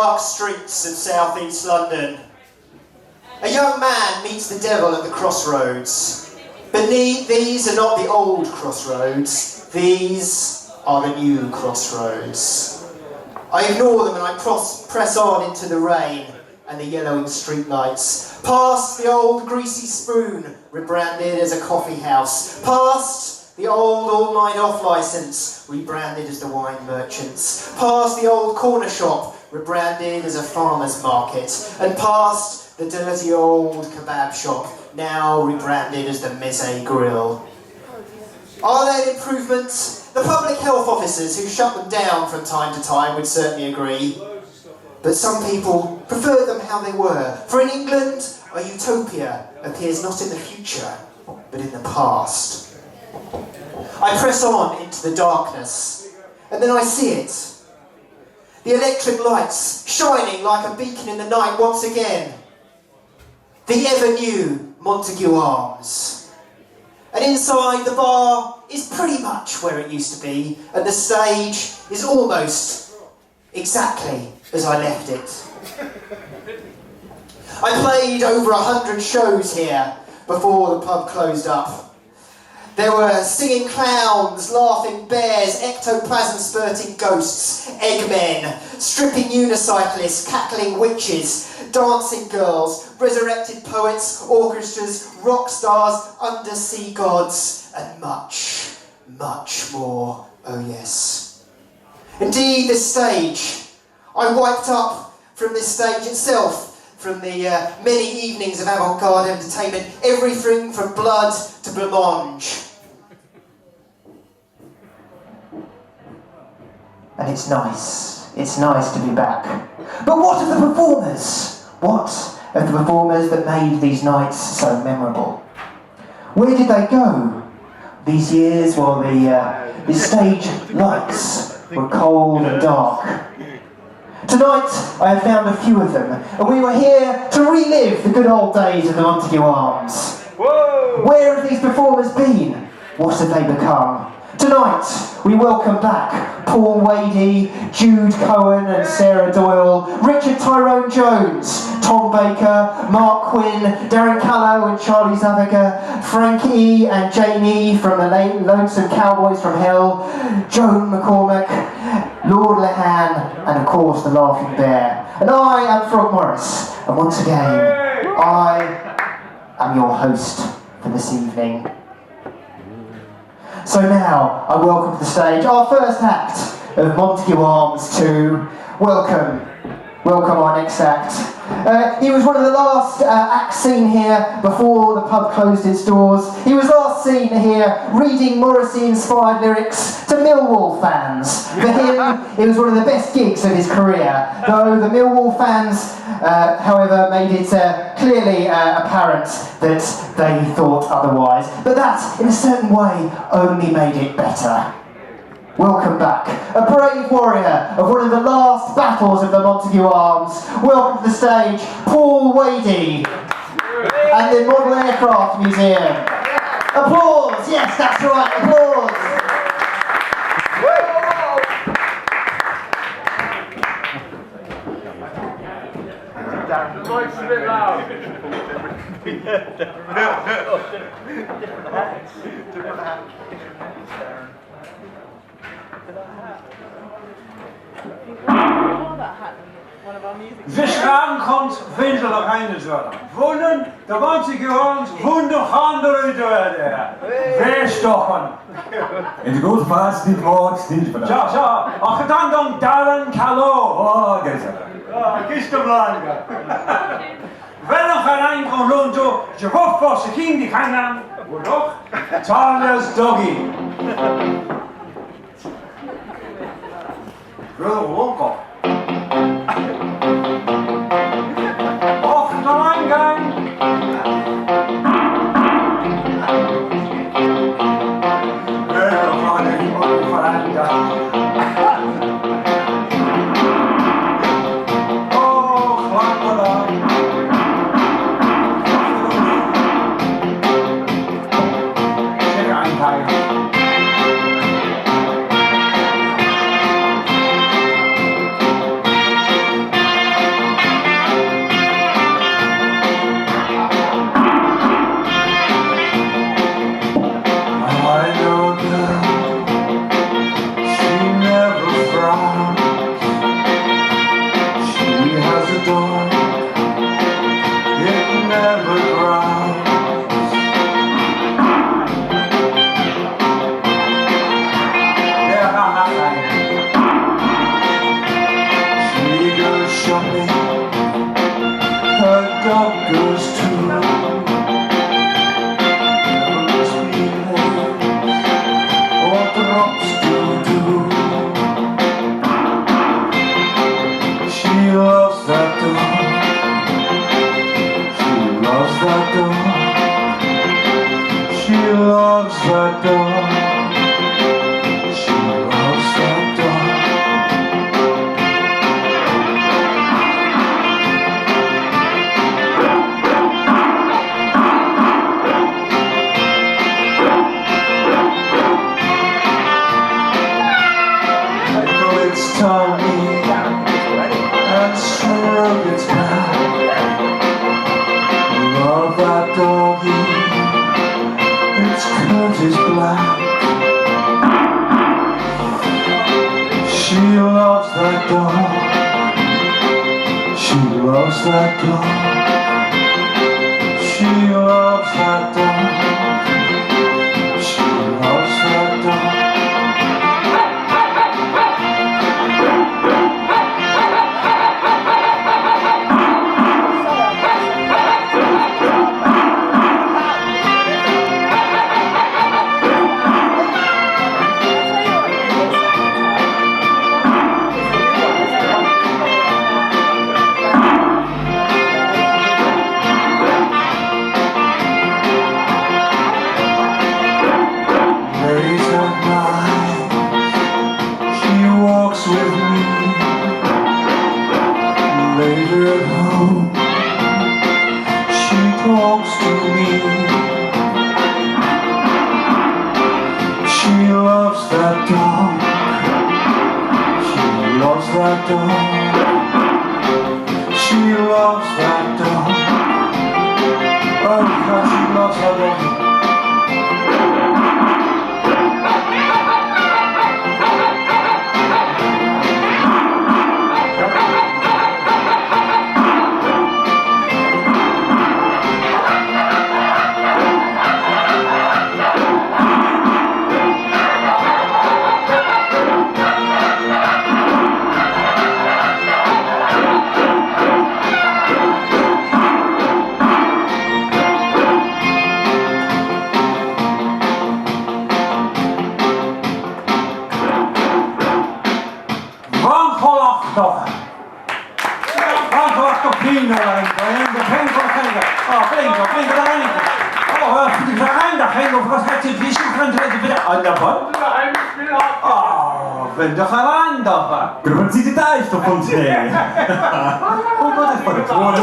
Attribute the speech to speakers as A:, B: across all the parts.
A: dark streets of southeast London. A young man meets the devil at the crossroads. But these are not the old crossroads, these are the new crossroads. I ignore them and I press on into the rain and the yellowing streetlights, past the old greasy spoon, rebranded as a coffee house, past the old all-night off licence, rebranded as the wine merchants, past the old corner shop, rebranded as a farmer's market, and past the dirty old kebab shop, now rebranded as the Meze Grill. Are there improvements? The public health officers who shut them down from time to time would certainly agree. But some people prefer them how they were. For in England, a utopia appears not in the future, but in the past. I press on into the darkness, and then I see it. The electric lights shining like a beacon in the night once again. The ever-new Montague Arms. And inside, the bar is pretty much where it used to be, and the stage is almost exactly as I left it. I played over 100 shows here before the pub closed up. There were singing clowns, laughing bears, ectoplasm spurting ghosts, eggmen, stripping unicyclists, cackling witches, dancing girls, resurrected poets, orchestras, rock stars, undersea gods, and much, much more, oh yes. Indeed, this stage, I wiped up from this stage itself, from the many evenings of avant-garde entertainment, everything from blood to blancmange. And it's nice to be back. But what of the performers? What of the performers that made these nights so memorable? Where did they go these years while the stage lights were cold and dark? Tonight I have found a few of them, and we were here to relive the good old days of the Montague Arms. Whoa! Where have these performers been? What have they become? Tonight, we welcome back Paul Wady, Jude Cohen and Sarah Doyle, Richard Tyrone Jones, Tom Baker, Mark Quinn, Darren Callow and Charlie Zavaga, Frank E and Jane E from the Lonesome Cowboys from Hell, Joan McCormack, Lord Lehan, and of course the Laughing Bear. And I am Frog Morris, and once again, I am your host for this evening. So now, I welcome to the stage our first act of Montague Arms to welcome our next act. He was one of the last acts seen here before the pub closed its doors. He was last seen here reading Morrissey-inspired lyrics to Millwall fans. For him, it was one of the best gigs of his career, though the Millwall fans, however, made it clearly apparent that they thought otherwise. But that, in a certain way, only made it better. Welcome back, a brave warrior of one of the last battles of the Montague Arms. Welcome to the stage, Paul Wady, and the Model Aircraft Museum. Applause, yes, that's right, applause.
B: The mic's a bit loud. Different hats.
C: Vishram komt Vindel of Heinderswörder. Wunden, der Montague Arms, wunderhandere dörder. Weerstochen.
D: In de grote plaats niet woord, niet vandaag.
C: Ja, ja. Ach, dan Darren Callow.
D: Oh, kijk eens.
C: Kiste blanca. Wel nog een kon rondjo, je hoofd was de king die gaan aan. Hoe nog? Charles Doggy. Wil Wonko. Of de aangang. Nee, we gaan even veranderen. dog, it never growls. She goes shopping, her dog goes too. Never misbehaves or drops doo-doo. She loves that dog. She loves that dog. She loves that dog. She loves that dog. Tickle its tummy and stroke its back. Love that doggy, its coat is black. She loves that dog. She loves that dog. She loves that dog. She loves that dog. Late at night, she walks with me. Later at home, she talks to me. She loves that dog. She loves that dog. She loves that dog. Oh, how she loves her dog. Ben toch al aandappen?
D: Wat ziet het uit op ons heen? Wat is voor het woord?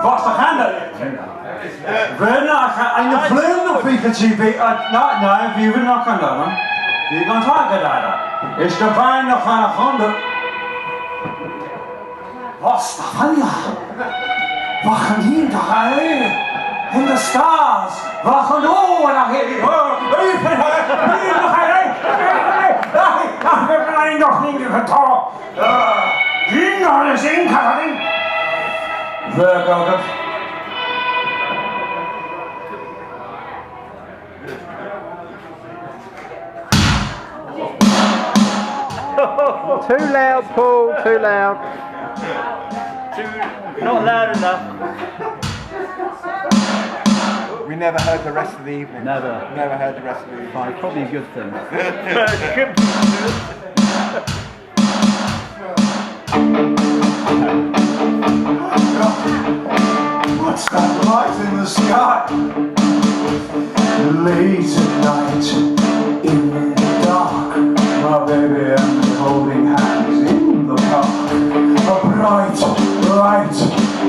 C: Vast de handen. Ben aan je vleugel of wie het zien? Nee, wie wil nog gaan doen? Wie kan het daar? Is de pijn nog aan de handen? Wat van ja? Wat gaan hier toch heen? In de stars. Wat gaan door naar hier? Hier nog heen. Ik heb alleen nog niet getal. Hier nog eens in, Karin. Werk ook het.
B: Too loud, Paul, too loud.
E: Not loud enough.
B: We never heard the rest of the evening.
E: Never.
B: Never heard the rest of the evening.
E: Fine, probably a good thing.
C: What's that light in the sky? Late at night, in the dark, my baby and me holding hands in the park. A bright light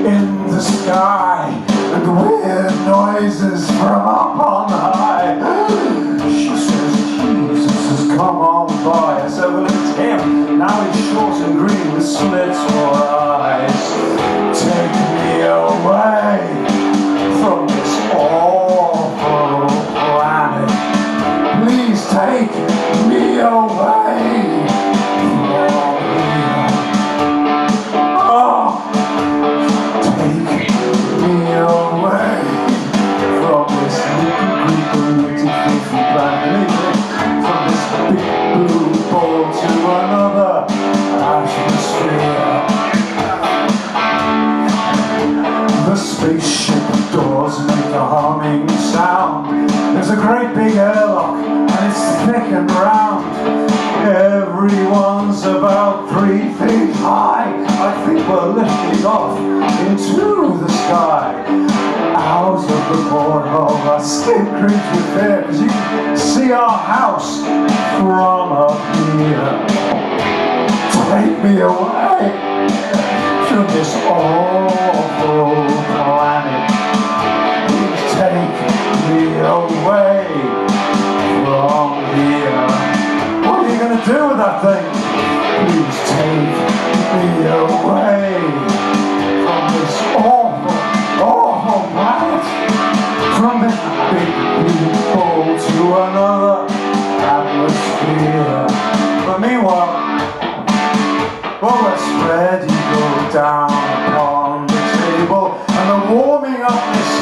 C: in the sky, and weird noises from up on high. She says Jesus has come on by. I said, well, it's him. Now he's short and green with slits for eyes. Take me away from this awful planet. Please take me away from here. Oh, I think we're lifting off into the sky. Out of the porthole, our skin creeps with fear, because you can see our house from up here. Take me away from this awful planet. Please take me away from here. What are you going to do with that thing? Please take me away from this awful planet. From this big blue ball to another atmosphere. But meanwhile, well, we're spread eagle down upon the table, and they're warming up this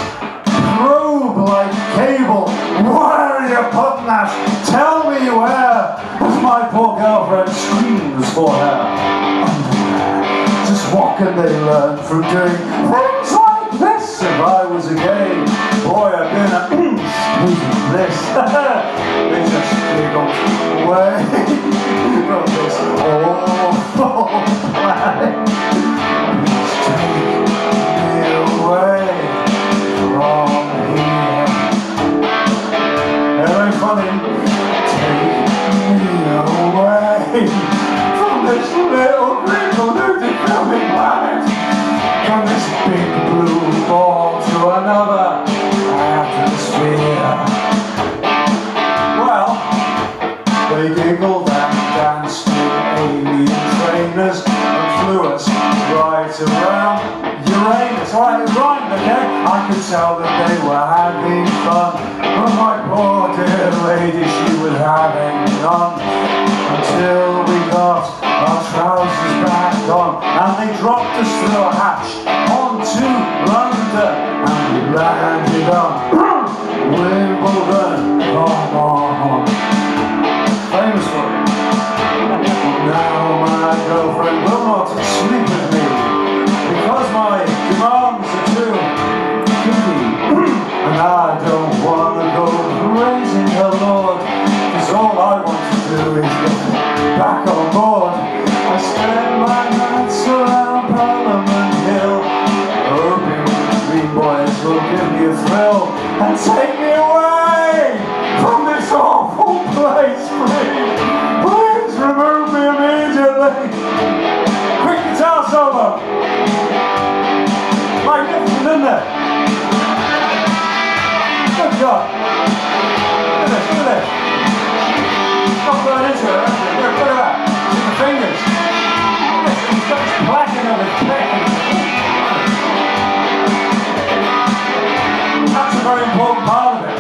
C: probe-like cable. Where are you putting that? Tell me where, as my poor girlfriend screams for her underwear. Just what can they learn from doing things like this? If I was a gay boy, I'd been a losing this. They just giggled away from this awful planet. Please take me away from here. Ain't funny? Take me away from this little green polluted filming planet. From this big blue ball to another atmosphere. Well, they giggled and danced with alien trainers and flew us right around Uranus. Alright, it rhymed, okay? I could tell that they were having fun, but my poor dear lady, she was having none. Until we got our trousers back on, and they dropped us through a hatch onto London, and we landed on Wimbledon. Famous for it. Now my girlfriend will not sleep with me, because my demands are too kinky, and I don't want to go praising her Lord, because all I want to do is get back on board. I spend my nights around Parliament Hill, hoping the Green Boys will give me a thrill and take me away from this awful place, please. Please remove me immediately. Quick guitar solo. Magnificent, isn't it? Good God. Look at this. Not going into it, actually. Look at that. See the fingers. He's got this blacking on his neck. That's a very important part of it.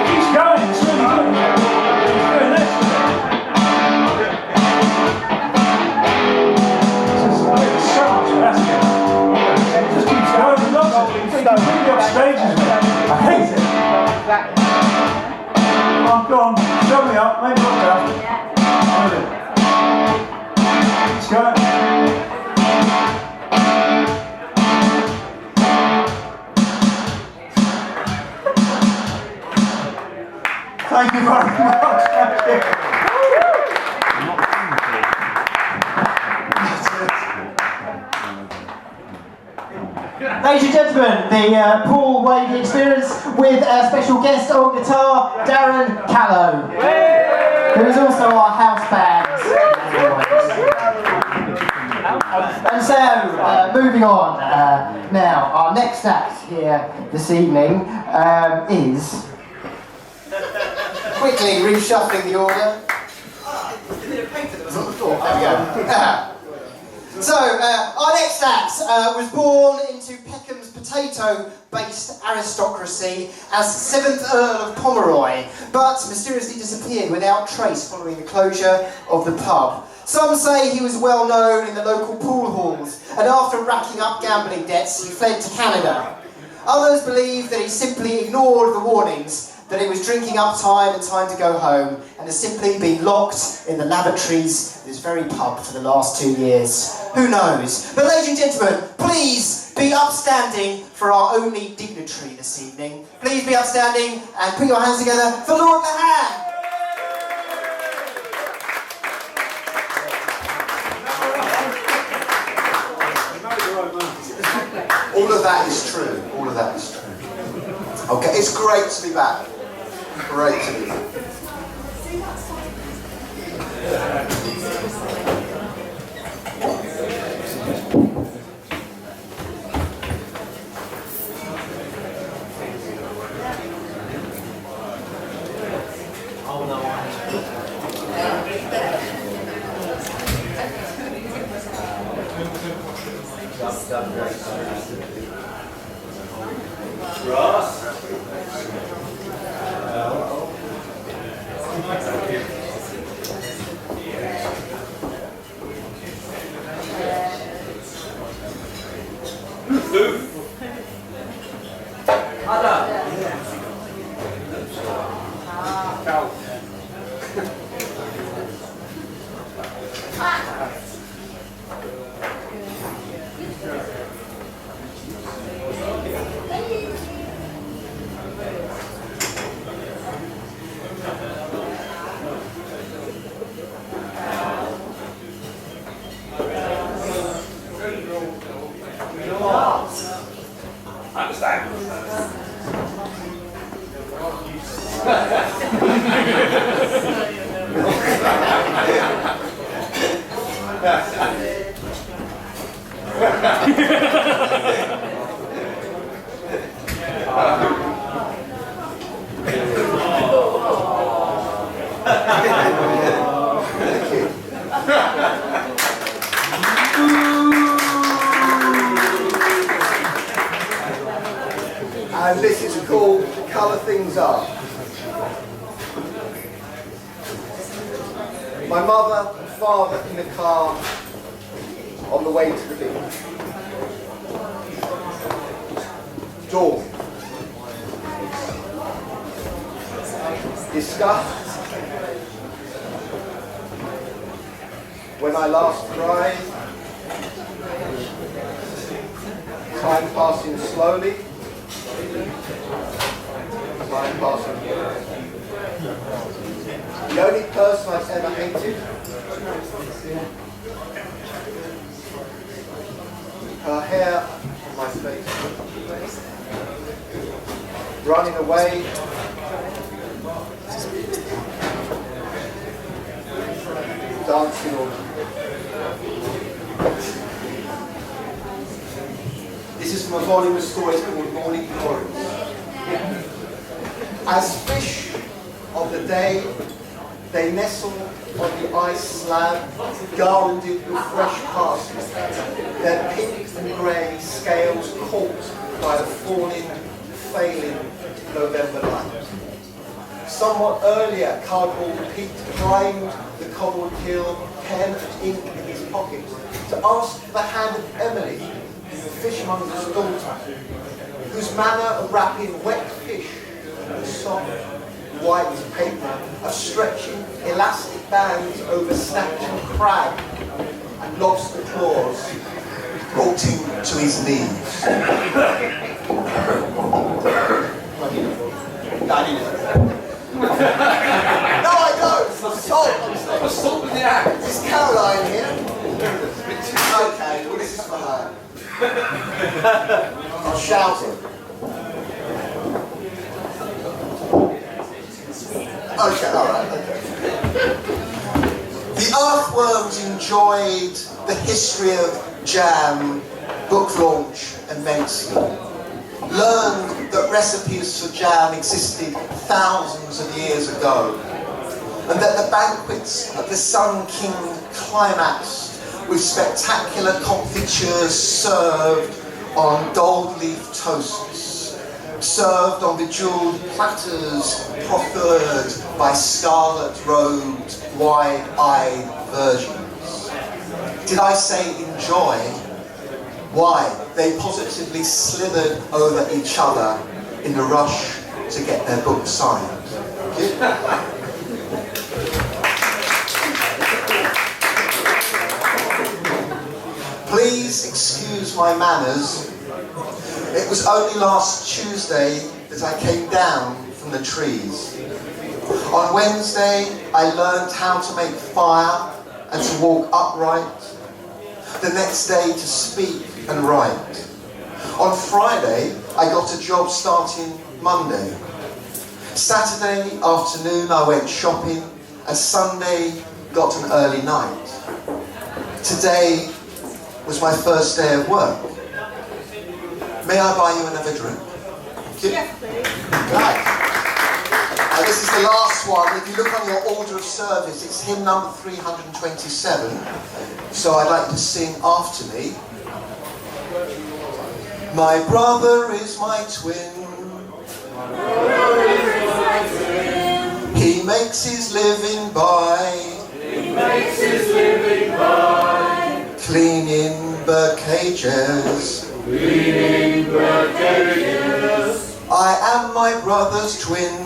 C: He's going, it's really good. He's doing this. It's so much faster. It just keeps going and loves it. He completely up stages with it. I hate it. Go on, show me up, maybe look down. Let's go. Thank you very much. Thank you.
A: Ladies and gentlemen, the Paul Wady experience with our special guest on guitar, Darren Callow, who is also our house band. And so, moving on, now, our next act here this evening is... Quickly reshuffling the order. Is it a paper that was on the floor? There we go. So, our next act was born into Peckham's potato-based aristocracy as 7th Earl of Pomeroy, but mysteriously disappeared without trace following the closure of the pub. Some say he was well known in the local pool halls, and after racking up gambling debts, he fled to Canada. Others believe that he simply ignored the warnings that he was drinking up time and time to go home, and has simply been locked in the lavatories of this very pub for the last 2 years. Who knows? But ladies and gentlemen, please be upstanding for our only dignitary this evening. Please be upstanding and put your hands together for Lord Lahan.
F: All of that is true. All of that is true. Okay, it's great to be back. Great to be back. And this is called Colour Things Up. My mother and father in the car on the way to the beach. Dawn. Disgust. When I last cried. Time passing slowly. Time passing. The only person I've ever hated. Her hair on my face. Running away. Dancing on. This is from a volume of stories called Morning Glories. As fish of the day, they nestle on the ice slab, garlanded with fresh parsley, their pink and grey scales caught by the failing November light. Somewhat earlier, Cardboard Pete climbed the cobbled hill, pen and ink in his pocket, to ask for the hand of Emily, the fishmonger's daughter, whose manner of wrapping wet fish in soft, white paper, of stretching elastic bands over snatching crab and lobster claws, brought him to his knees. No, I don't! I'm salt with the act. Is Caroline here? Okay, well this is for her. I'll shout it. Okay, alright, okay. The Earthworms enjoyed the history of jam, book launch and medicine. Learned that recipes for jam existed thousands of years ago, and that the banquets of the Sun King climaxed with spectacular confitures served on gold leaf toasts, served on bejeweled platters proffered by scarlet-robed, wide-eyed virgins. Did I say enjoy? Why? They positively slithered over each other in the rush to get their book signed. Please excuse my manners, It was only last Tuesday that I came down from the trees. On Wednesday, I learned how to make fire and to walk upright. The next day, to speak and write. On Friday, I got a job starting Monday. Saturday afternoon, I went shopping, and Sunday got an early night. Today was my first day of work. May I buy you another drink?
G: Yes, please.
F: Right. This is the last one. If you look on your order of service, it's hymn number 327. So I'd like to sing after me. My brother is my twin. He makes his living by cleaning bird cages. I am my brother's twin.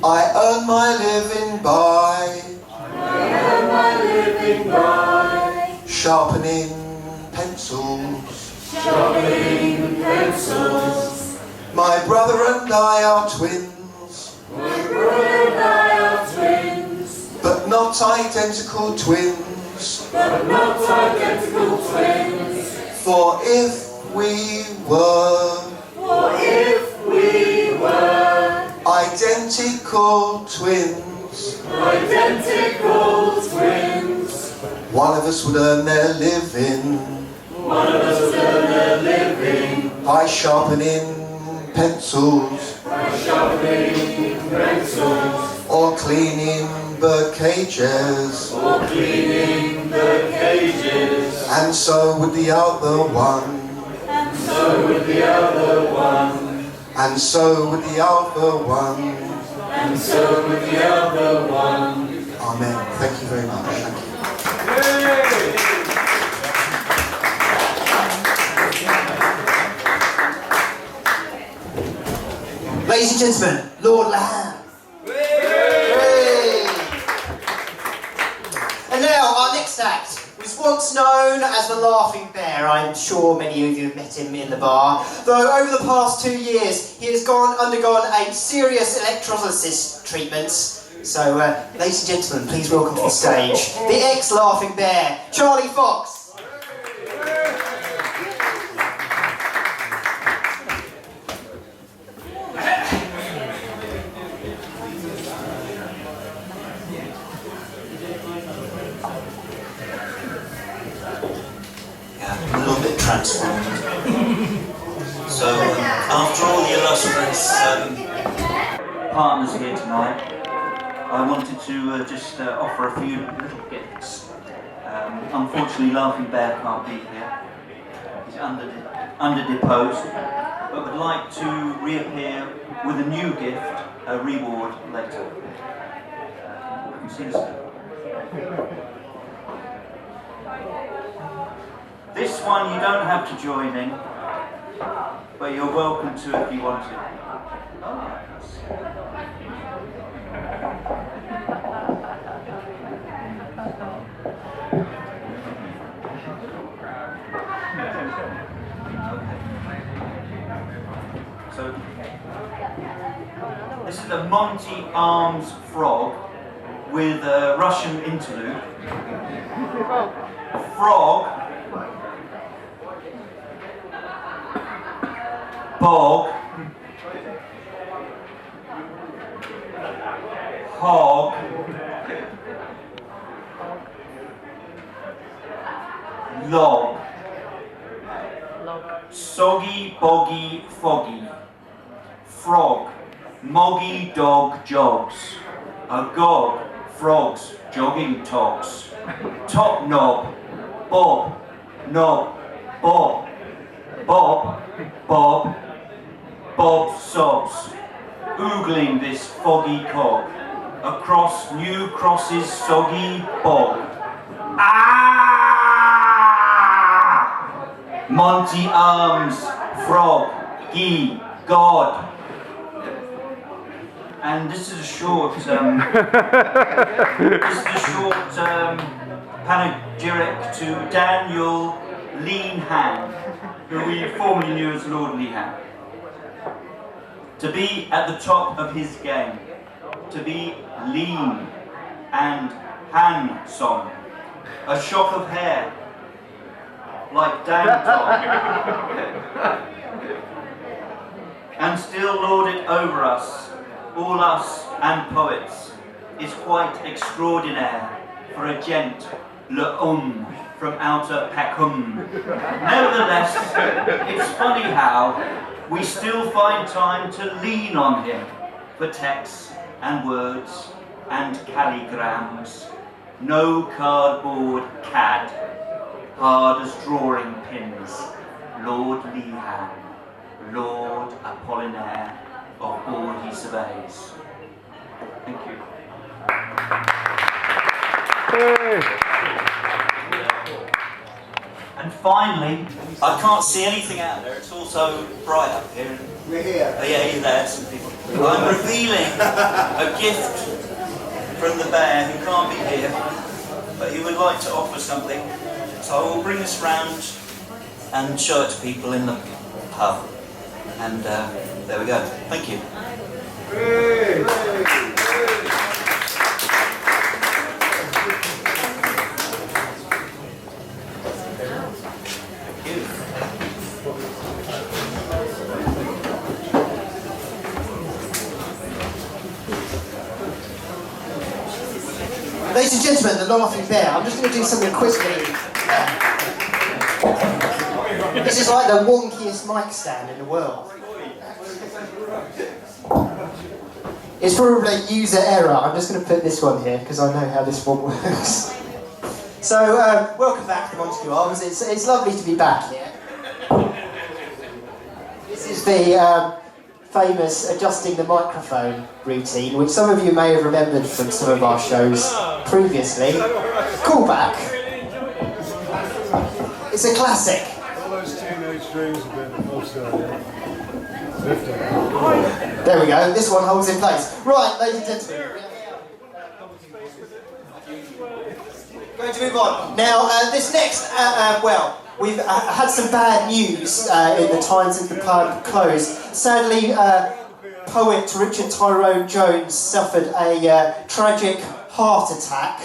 F: I earn my living by sharpening pencils. My brother and I are twins. But not identical twins. For if we were identical twins, one of us would earn their living by sharpening pencils or cleaning bird cages, and so would the other one, and so would the other one, and so would the other one. Amen. Thank you very much. Thank you.
A: Ladies and gentlemen, Lord Lamb. And now our next act was once known as the Laughing Bear. I'm sure many of you have met him in the bar. Though over the past 2 years, he has undergone a serious electrolysis treatment. So, ladies and gentlemen, please welcome to the stage the ex-Laughing Bear, Charlie Fox.
H: A little bit transformed. So, after all the illustrious partners here tonight, I wanted to just offer a few little gifts. Unfortunately, Laughing Bear can't be here. He's underdeposed, but would like to reappear with a new gift, a reward later. You can see this. This one you don't have to join in, but you're welcome to if you want to. So, this is a Montague Arms frog with a Russian interlude. Frog, bog, hog, log, soggy, boggy, foggy, frog, moggy, dog, jogs, agog, frogs, jogging togs, top knob, bob, knob, bob, bob, bob, bob sobs, oogling this foggy cog, across new crosses soggy bog. Ah! Montague Arms, frog, gee, God. And this is a short, panegyric to Daniel Lean Han, who we formerly knew as Lord Lehan. To be at the top of his game, to be lean and handsome, a shock of hair, like Dan Tom, and still lord it over us, all us and poets, is quite extraordinaire for a gent, le from outer Peckham. Nevertheless, it's funny how we still find time to lean on him for texts and words and calligrams. No cardboard cad, hard as drawing pins. Lord Lehan, Lord Apollinaire of all he surveys. Thank you. And finally, I can't see anything out there, it's all so bright up here.
F: We're here.
H: Oh yeah, you're there, some people. I'm revealing a gift from the bear who can't be here, but he would like to offer something. So I will bring this round and show it to people in the pub. And there we go. Thank you.
A: Ladies and gentlemen, the Laughing Bear. I'm just going to do something quickly. This is like the wonkiest mic stand in the world. It's probably user error. I'm just going to put this one here because I know how this one works. So, welcome back to Montague Arms. It's lovely to be back here. This is the famous adjusting the microphone routine, which some of you may have remembered from some of our shows previously. Callback. It's a classic.
C: All those teenage dreams have been also lifted.
A: There we go, this one holds in place. Right, ladies and gentlemen. Going to move on. Now, this next, we've had some bad news in the times of the pub closed. Sadly, poet Richard Tyrone Jones suffered a tragic heart attack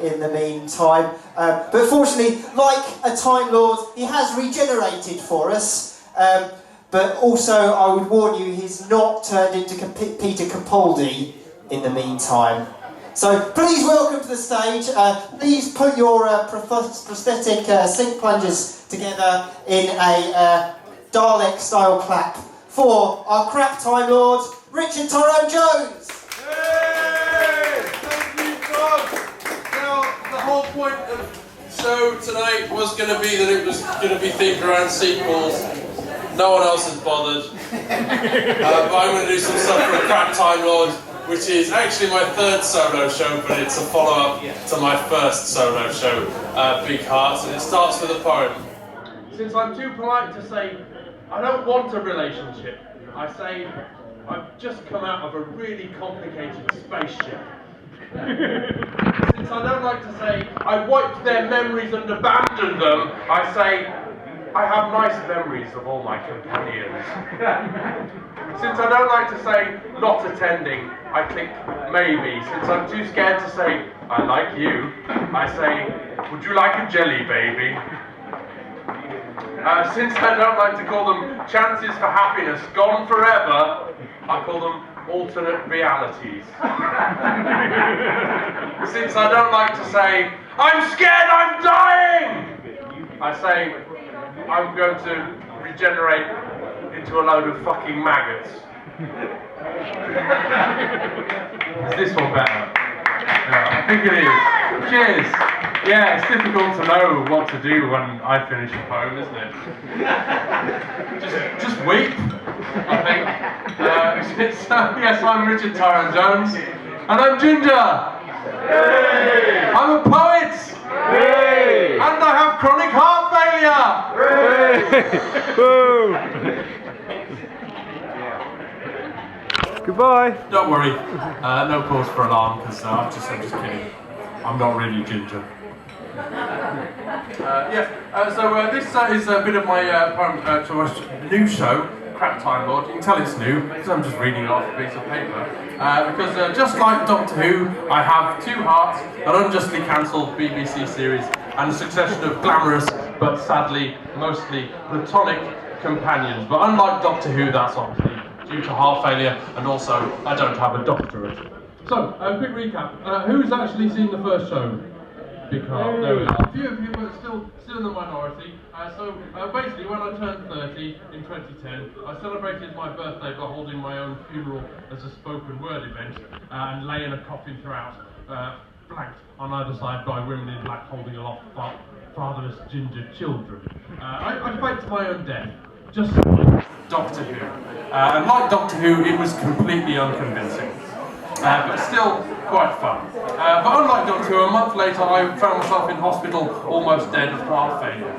A: in the meantime. But fortunately, like a Time Lord, he has regenerated for us. But also, I would warn you, he's not turned into Peter Capaldi in the meantime. So please welcome to the stage, please put your prosthetic sink plungers together in a Dalek-style clap for our crap Time Lord, Richard Tyrone Jones!
I: Hey! Thank you, Bob! Now, the whole point of the show tonight was going to be that it was going to be themed around sequels. No one else has bothered. But I'm going to do some stuff for a crap Time Lord, which is actually my third solo show, but it's a follow-up to my first solo show, Big Hearts, and it starts with a poem. Since I'm too polite to say, I don't want a relationship, I say, I've just come out of a really complicated spaceship. Since I don't like to say, I wiped their memories and abandoned them, I say, I have nice memories of all my companions. Since I don't like to say, not attending, I click maybe. Since I'm too scared to say, I like you, I say, would you like a jelly baby? Since I don't like to call them chances for happiness gone forever, I call them alternate realities. Since I don't like to say, I'm scared I'm dying, I say, I'm going to regenerate into a load of fucking maggots. Is this one better? I think it is. Cheers! Yeah, it's difficult to know what to do when I finish a poem, isn't it? Just weep, I think. Yes, I'm Richard Tyrone Jones, and I'm Ginger! Hey! I'm a poet! Hey! And I have chronic heart failure!
B: Goodbye.
I: Don't worry, no cause for alarm, because I'm just kidding. I'm not really Ginger. This is a bit of my poem to my new show, Crap Time Lord. You can tell it's new because I'm just reading it off a piece of paper. Because just like Doctor Who, I have two hearts, an unjustly cancelled BBC series, and a succession of glamorous but sadly mostly platonic companions. But unlike Doctor Who, that's obviously due to heart failure, and also I don't have a doctorate. So, a quick recap. Who's actually seen the first show? Big heart. There we are. A few of you are still in the minority. Basically, when I turned 30 in 2010, I celebrated my birthday by holding my own funeral as a spoken word event and laying a coffin throughout, flanked on either side by women in black holding aloft fatherless ginger children. I faked my own death, just like Doctor Who. And like Doctor Who, it was completely unconvincing. But still quite fun. But unlike Doctor Who, a month later I found myself in hospital almost dead of heart failure.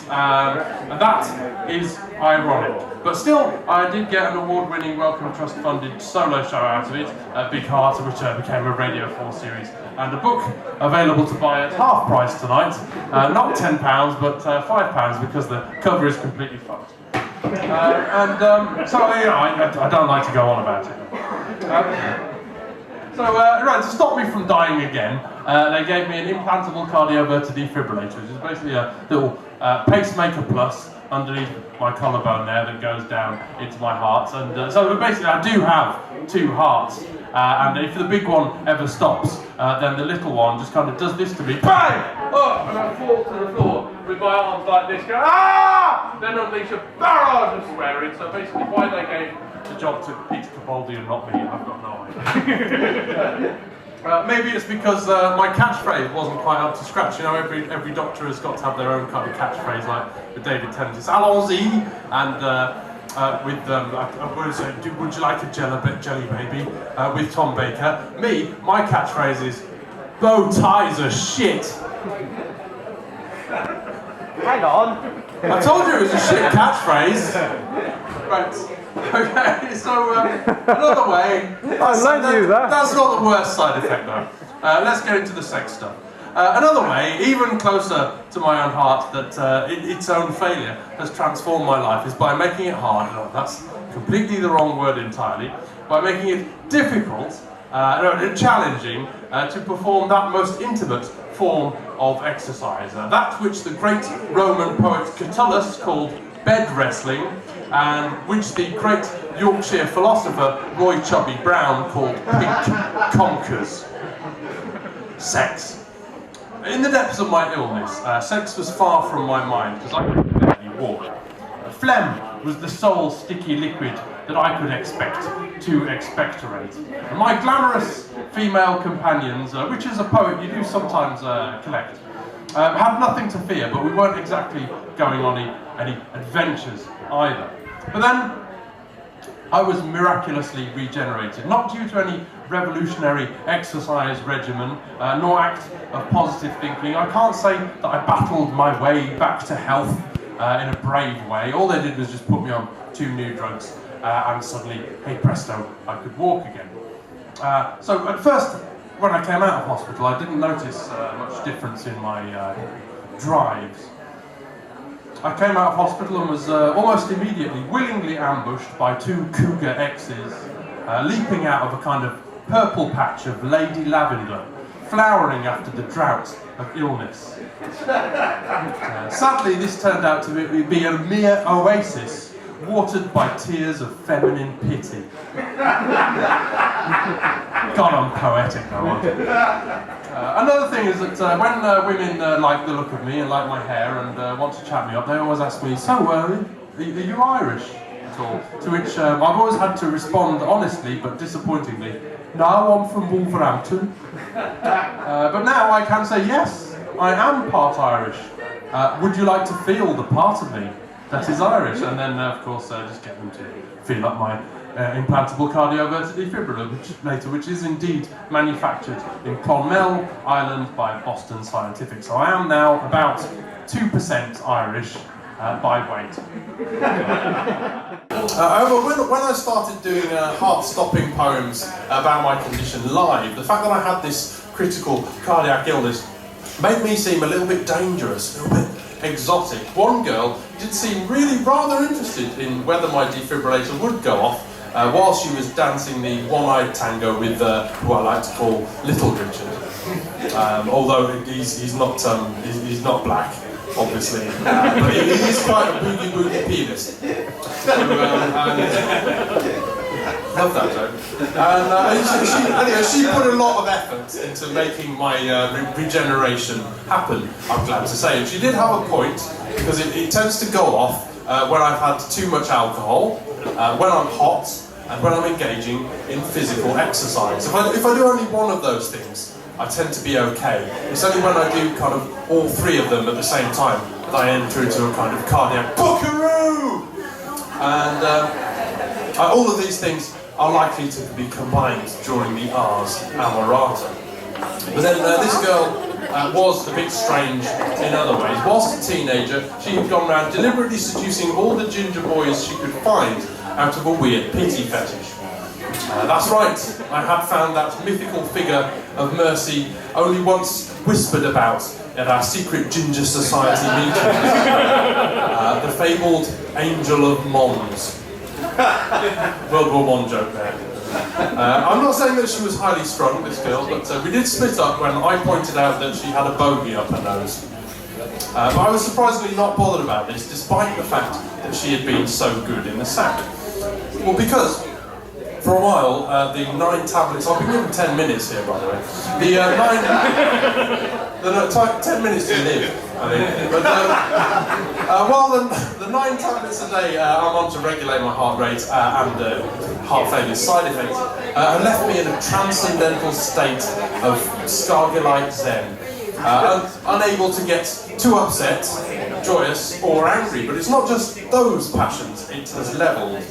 I: And that is ironic. But still, I did get an award-winning Wellcome Trust funded solo show out of it, Big Heart, which became a Radio 4 series, and a book available to buy at half price tonight. Not £10, but £5 because the cover is completely fucked. I don't like to go on about it. To stop me from dying again, they gave me an implantable cardioverter defibrillator, which is basically a little pacemaker plus underneath my collarbone there that goes down into my heart. And so basically I do have two hearts, and if the big one ever stops, then the little one just kind of does this to me, bang! Oh, and I fall to the floor with my arms like this, go, ah! Then unleash a barrage of swearing. So basically why they gave the job to Peter Capaldi and not me, I've got no idea. Maybe it's because my catchphrase wasn't quite up to scratch. You know, every doctor has got to have their own kind of catchphrase, like with David Tennant, it's allons-y, and would you like a jelly baby, with Tom Baker. Me, my catchphrase is, bow ties are shit.
E: Hang on.
I: I told you it was a shit catchphrase. Right. Okay, so another way.
B: I lent you that.
I: That's not the worst side effect though. Let's get into the sex stuff. Another way, even closer to my own heart, that its own failure has transformed my life is by making it hard. No, that's completely the wrong word entirely. By making it difficult, challenging to perform that most intimate form of exercise. That which the great Roman poet Catullus called bed wrestling, and which the great Yorkshire philosopher Roy Chubby Brown called pink conkers. Sex. In the depths of my illness, sex was far from my mind because I could barely walk. Phlegm was the sole sticky liquid that I could expect to expectorate. And my glamorous female companions, which as a poet you do sometimes collect, had nothing to fear, but we weren't exactly going on any adventures either. But then I was miraculously regenerated, not due to any revolutionary exercise regimen, nor act of positive thinking. I can't say that I battled my way back to health in a brave way. All they did was just put me on 2 new drugs, and suddenly, hey presto, I could walk again. So at first, when I came out of hospital, I didn't notice much difference in my drives. I came out of hospital and was almost immediately willingly ambushed by 2 cougar exes, leaping out of a kind of purple patch of lady lavender, flowering after the drought of illness. Sadly, this turned out to be a mere oasis, watered by tears of feminine pity. God, I'm poetic now. Another thing is that when women like the look of me and like my hair and want to chat me up, they always ask me, so, are you Irish at all? To which I've always had to respond honestly but disappointingly, no, I'm from Wolverhampton. But now I can say, yes, I am part Irish. Would you like to feel the part of me that is Irish? And then, of course, just get them to feel up my implantable cardioverter defibrillator, which is indeed manufactured in Clonmel, Ireland by Boston Scientific. So I am now about 2% Irish by weight. However, when I started doing heart-stopping poems about my condition live, the fact that I had this critical cardiac illness made me seem a little bit dangerous, a little bit exotic. One girl did seem really rather interested in whether my defibrillator would go off while she was dancing the one-eyed tango with who I like to call Little Richard. Although he's not black, obviously, but he is quite a boogie pianist. So, love that joke. And she put a lot of effort into making my regeneration happen, I'm glad to say. And she did have a point, because it tends to go off when I've had too much alcohol, when I'm hot, and when I'm engaging in physical exercise. If I do only one of those things, I tend to be okay. It's only when I do kind of all three of them at the same time that I enter into a kind of cardiac buckaroo! And all of these things are likely to be combined during the Ars Amorata. But then this girl was a bit strange in other ways. Whilst a teenager, she had gone around deliberately seducing all the ginger boys she could find out of a weird pity fetish. That's right, I had found that mythical figure of mercy only once whispered about at our secret ginger society meetings. The fabled Angel of Mons. World War I joke there. I'm not saying that she was highly strung, this girl, but we did split up when I pointed out that she had a bogey up her nose. But I was surprisingly not bothered about this, despite the fact that she had been so good in the sack. Well, because for a while, the 9 tablets, I've been given 10 minutes here, by the way. The 10 minutes to live, I think. But while the 9 tablets a day I'm on to regulate my heart rate and heart failure side effects, have left me in a transcendental state of Stargilite Zen. Unable to get too upset, joyous, or angry. But it's not just those passions it has levelled.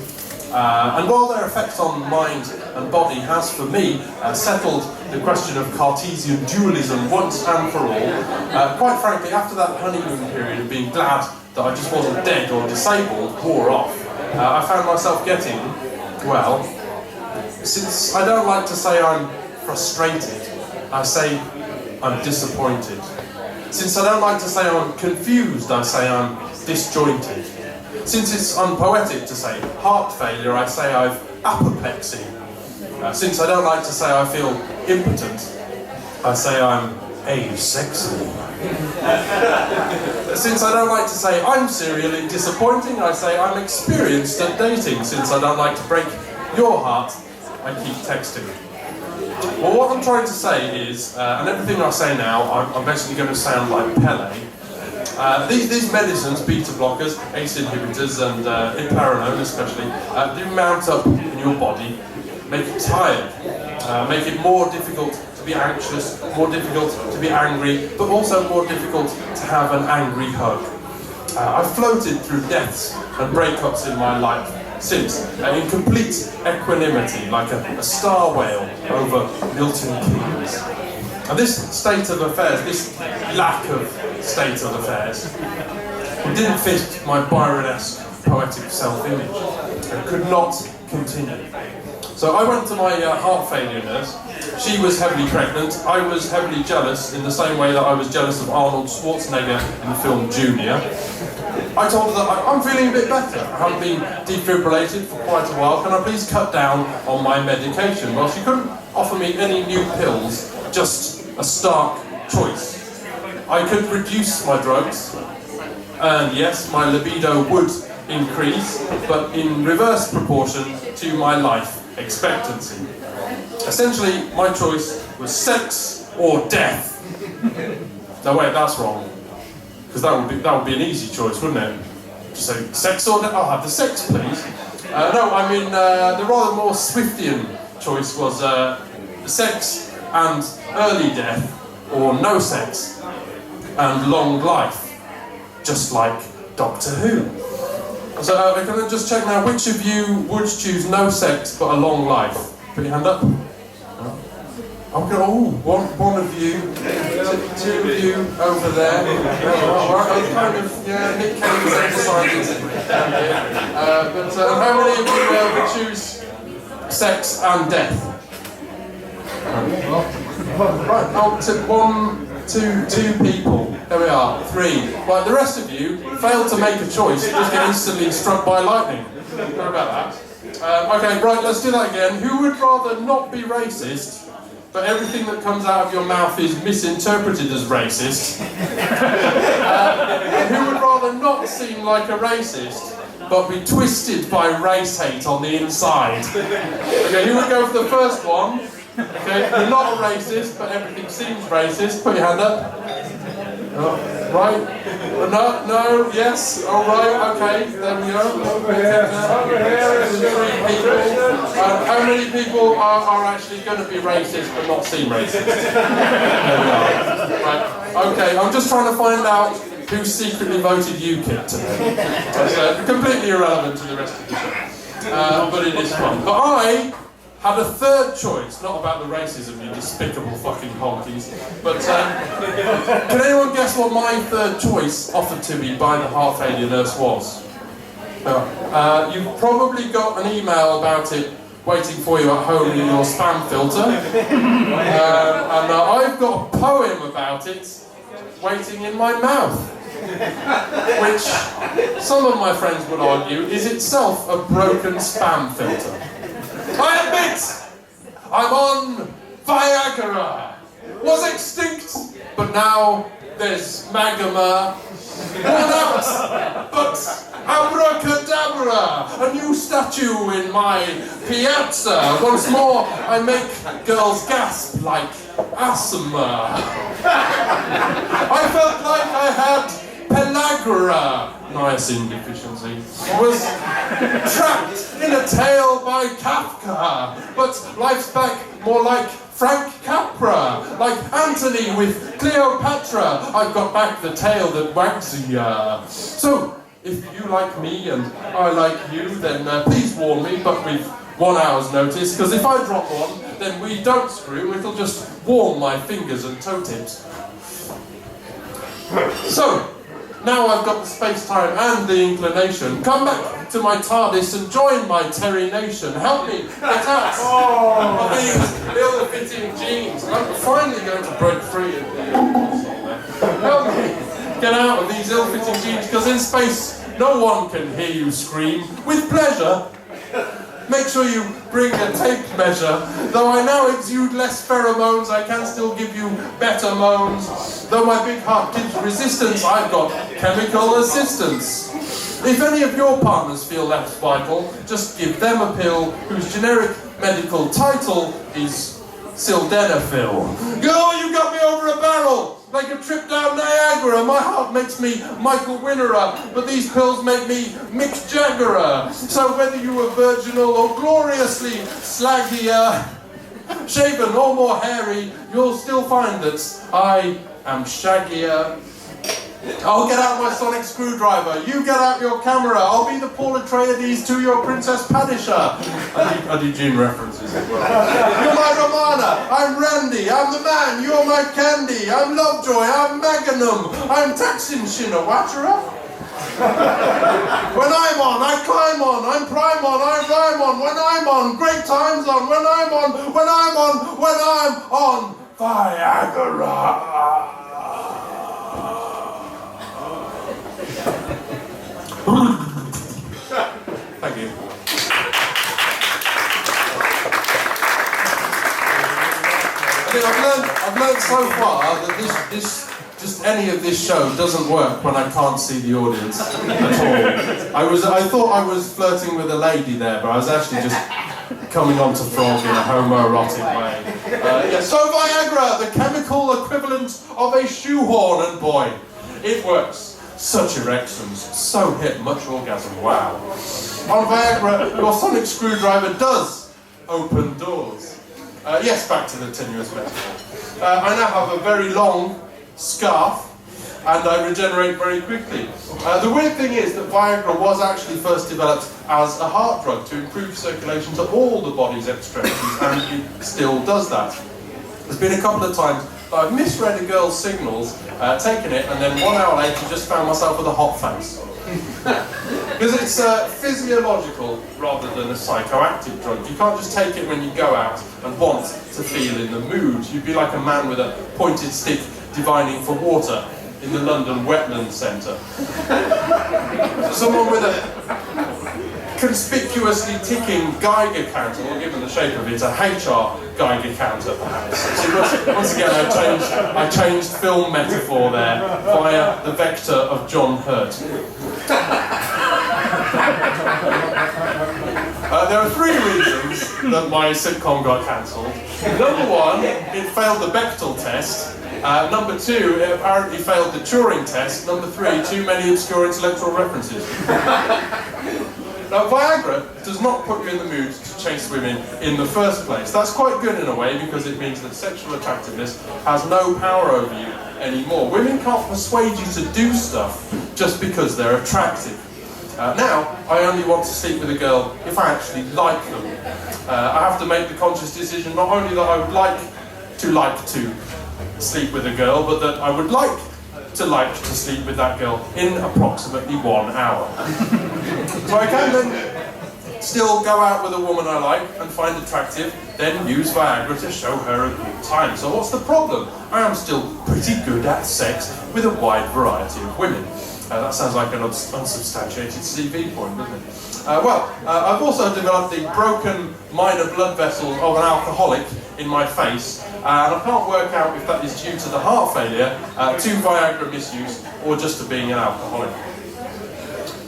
I: And while their effect on mind and body has, for me, settled the question of Cartesian dualism once and for all, quite frankly, after that honeymoon period of being glad that I just wasn't dead or disabled wore off, I found myself getting, well, since I don't like to say I'm frustrated, I say I'm disappointed. Since I don't like to say I'm confused, I say I'm disjointed. Since it's unpoetic to say heart failure, I say I've apoplexy. Since I don't like to say I feel impotent, I say I'm asexual. Since I don't like to say I'm serially disappointing, I say I'm experienced at dating. Since I don't like to break your heart, I keep texting. Well, what I'm trying to say is, and everything I say now, I'm basically going to sound like Pele. These medicines, beta blockers, ACE inhibitors, and iplerenone especially, do mount up in your body, make it tired, make it more difficult to be anxious, more difficult to be angry, but also more difficult to have an angry hug. I've floated through deaths and breakups in my life since, in complete equanimity, like a star whale over Milton Keynes. And this state of affairs, this lack of state of affairs, didn't fit my Byron-esque poetic self-image and could not continue. So I went to my heart failure nurse. She was heavily pregnant. I was heavily jealous in the same way that I was jealous of Arnold Schwarzenegger in the film Junior. I told her that I'm feeling a bit better. I haven't been defibrillated for quite a while. Can I please cut down on my medication? Well, she couldn't offer me any new pills, just a stark choice. I could reduce my drugs, and yes, my libido would increase, but in reverse proportion to my life expectancy. Essentially, my choice was sex or death. No, wait, that's wrong. Because that would be an easy choice, wouldn't it? Just say sex or death. I'll have the sex, please. No, I mean the rather more Swiftian choice was sex and early death, or no sex and long life, just like Doctor Who. So can I just check now, which of you would choose no sex but a long life? Put your hand up. One of you, two of you over there. Kind of, yeah, Nick Cave's exercises. But how many of you would choose sex and death? Right, I'll tip 1, Two people. There we are. 3. Right, the rest of you failed to make a choice. You just get instantly struck by lightning. Sorry about that. Okay, right, let's do that again. Who would rather not be racist, but everything that comes out of your mouth is misinterpreted as racist? And who would rather not seem like a racist, but be twisted by race hate on the inside? Okay, who would go for the first one? Okay, you're not a racist, but everything seems racist. Put your hand up. Oh, right. No, yes. All right, okay. There we go.
C: Over here.
I: 3 people. How many people are actually going to be racist but not seem racist? There we are. Right. Okay, I'm just trying to find out who secretly voted UKIP today. That's completely irrelevant to the rest of the show. But it is fun. But I had a third choice, not about the racism, you despicable fucking honkies, but can anyone guess what my third choice offered to me by the heart failure nurse was? You've probably got an email about it waiting for you at home in your spam filter, and I've got a poem about it waiting in my mouth, which some of my friends would argue is itself a broken spam filter. I admit, I'm on Viagra. Was extinct, but now there's magma. Worn out, but abracadabra, a new statue in my piazza. Once more, I make girls gasp like asthma. I felt like I had pellagra, niacin deficiency, was trapped in a tale by Kafka, but life's back more like Frank Capra, like Antony with Cleopatra. I've got back the tale that wags ya. So, if you like me and I like you, then please warn me, but with 1 hour's notice, because if I drop one, then we don't screw, it'll just warm my fingers and toe tips. So, now I've got the space-time and the inclination. Come back to my TARDIS and join my Terry Nation. Help me get out of these ill-fitting jeans. I'm finally going to break free. Help me get out of these ill-fitting jeans, because in space no one can hear you scream. With pleasure, make sure you bring a tape measure. Though I now exude less pheromones, I can still give you better moans. Though my big heart gives resistance, I've got chemical assistance. If any of your partners feel less vital, just give them a pill whose generic medical title is Sildenafil. Girl, you got me over a barrel! Like a trip down Niagara, my heart makes me Michael Winnerer, but these pills make me Mick Jaggerer. So whether you were virginal or gloriously slaggier, shaven or more hairy, you'll still find that I am shaggier. I'll get out my sonic screwdriver, you get out your camera, I'll be the Paul Atreides to your Princess Padishah. I do Gene references as well. You're my Romana, I'm Randy, I'm the man, you're my Candy, I'm Lovejoy, I'm Magnum, I'm Taksin Shinawatra. When I'm on, I climb on, I'm prime on, I rhyme on, when I'm on, great times on, when I'm on, when I'm on, when I'm on Viagra. Thank you. I think I've learned so far that just any of this show doesn't work when I can't see the audience at all. I thought I was flirting with a lady there, but I was actually just coming on to frog in a homoerotic way. So Viagra, the chemical equivalent of a shoehorn, and boy, it works. Such erections, so hit, much orgasm, wow. On Viagra, your sonic screwdriver does open doors. Yes, back to the tenuous metaphor. I now have a very long scarf, and I regenerate very quickly. The weird thing is that Viagra was actually first developed as a heart drug to improve circulation to all the body's extremities, and it still does that. There's been a couple of times I've misread a girl's signals, taken it, and then 1 hour later just found myself with a hot face. Because it's physiological rather than a psychoactive drug. You can't just take it when you go out and want to feel in the mood. You'd be like a man with a pointed stick divining for water in the London Wetland Centre. Someone with a conspicuously ticking Geiger counter, or given the shape of it, a HR Geiger counter perhaps. So once again I changed film metaphor there via the vector of John Hurt. There are 3 reasons that my sitcom got cancelled. Number 1, it failed the Bechdel test. Number 2, it apparently failed the Turing test. Number 3, too many obscure intellectual references. Now, Viagra does not put you in the mood to chase women in the first place. That's quite good in a way, because it means that sexual attractiveness has no power over you anymore. Women can't persuade you to do stuff just because they're attractive. Now, I only want to sleep with a girl if I actually like them. I have to make the conscious decision not only that I would like to sleep with a girl, but that I would like to sleep with that girl in approximately 1 hour. So I can then still go out with a woman I like and find attractive, then use Viagra to show her a good time. So what's the problem? I am still pretty good at sex with a wide variety of women. That sounds like an unsubstantiated CV point, doesn't it? I've also developed the broken minor blood vessels of an alcoholic in my face, and I can't work out if that is due to the heart failure, to Viagra misuse, or just to being an alcoholic.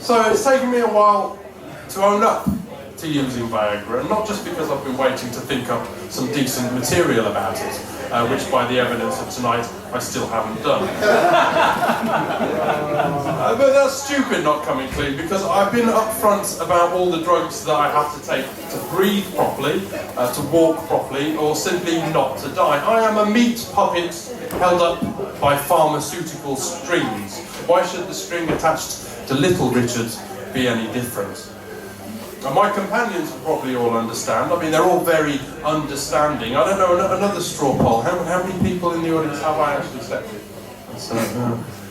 I: So it's taken me a while to own up to using Viagra, and not just because I've been waiting to think up some decent material about it, which by the evidence of tonight I still haven't done. But that's stupid not coming clean, because I've been upfront about all the drugs that I have to take to breathe properly, to walk properly, or simply not to die. I am a meat puppet held up by pharmaceutical strings. Why should the string attached to Little Richard be any different? And my companions will probably all understand. I mean, they're all very understanding. I don't know, another straw poll. How many people in the audience have I actually slept with?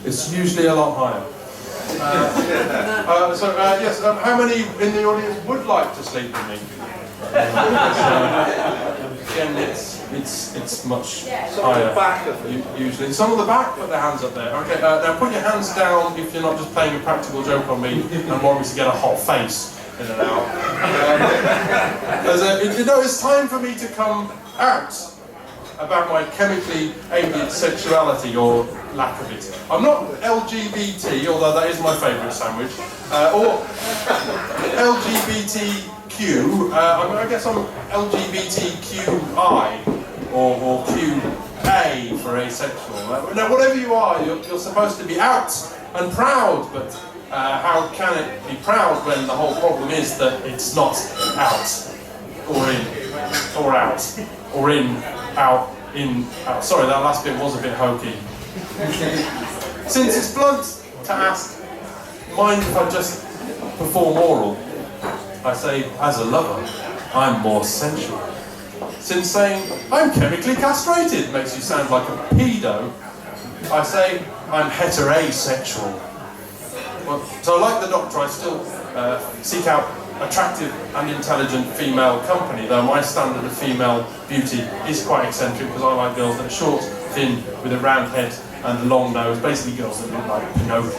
I: It's usually a lot higher. Yes, how many in the audience would like to sleep with me? Again, it's much higher. Usually, some of the back put their hands up there. Okay, now put your hands down if you're not just playing a practical joke on me and want me to get a hot face in and out. It's time for me to come out about my chemically aided sexuality, or lack of it. I'm not LGBT, although that is my favourite sandwich, or LGBTQ. I guess I'm LGBTQI, or QA for asexual. Now, whatever you are, you're supposed to be out and proud, but how can it be proud when the whole problem is that it's not out, or in, or out, or in, out, in, out. Sorry, that last bit was a bit hokey. Since it's blunt to ask, mind if I just perform oral? I say, as a lover, I'm more sensual. Since saying, I'm chemically castrated makes you sound like a pedo, I say, I'm heterosexual. Well, so like the Doctor, I still seek out attractive and intelligent female company, though my standard of female beauty is quite eccentric, because I like girls that are short, thin, with a round head and a long nose, basically girls that look like Pinocchio.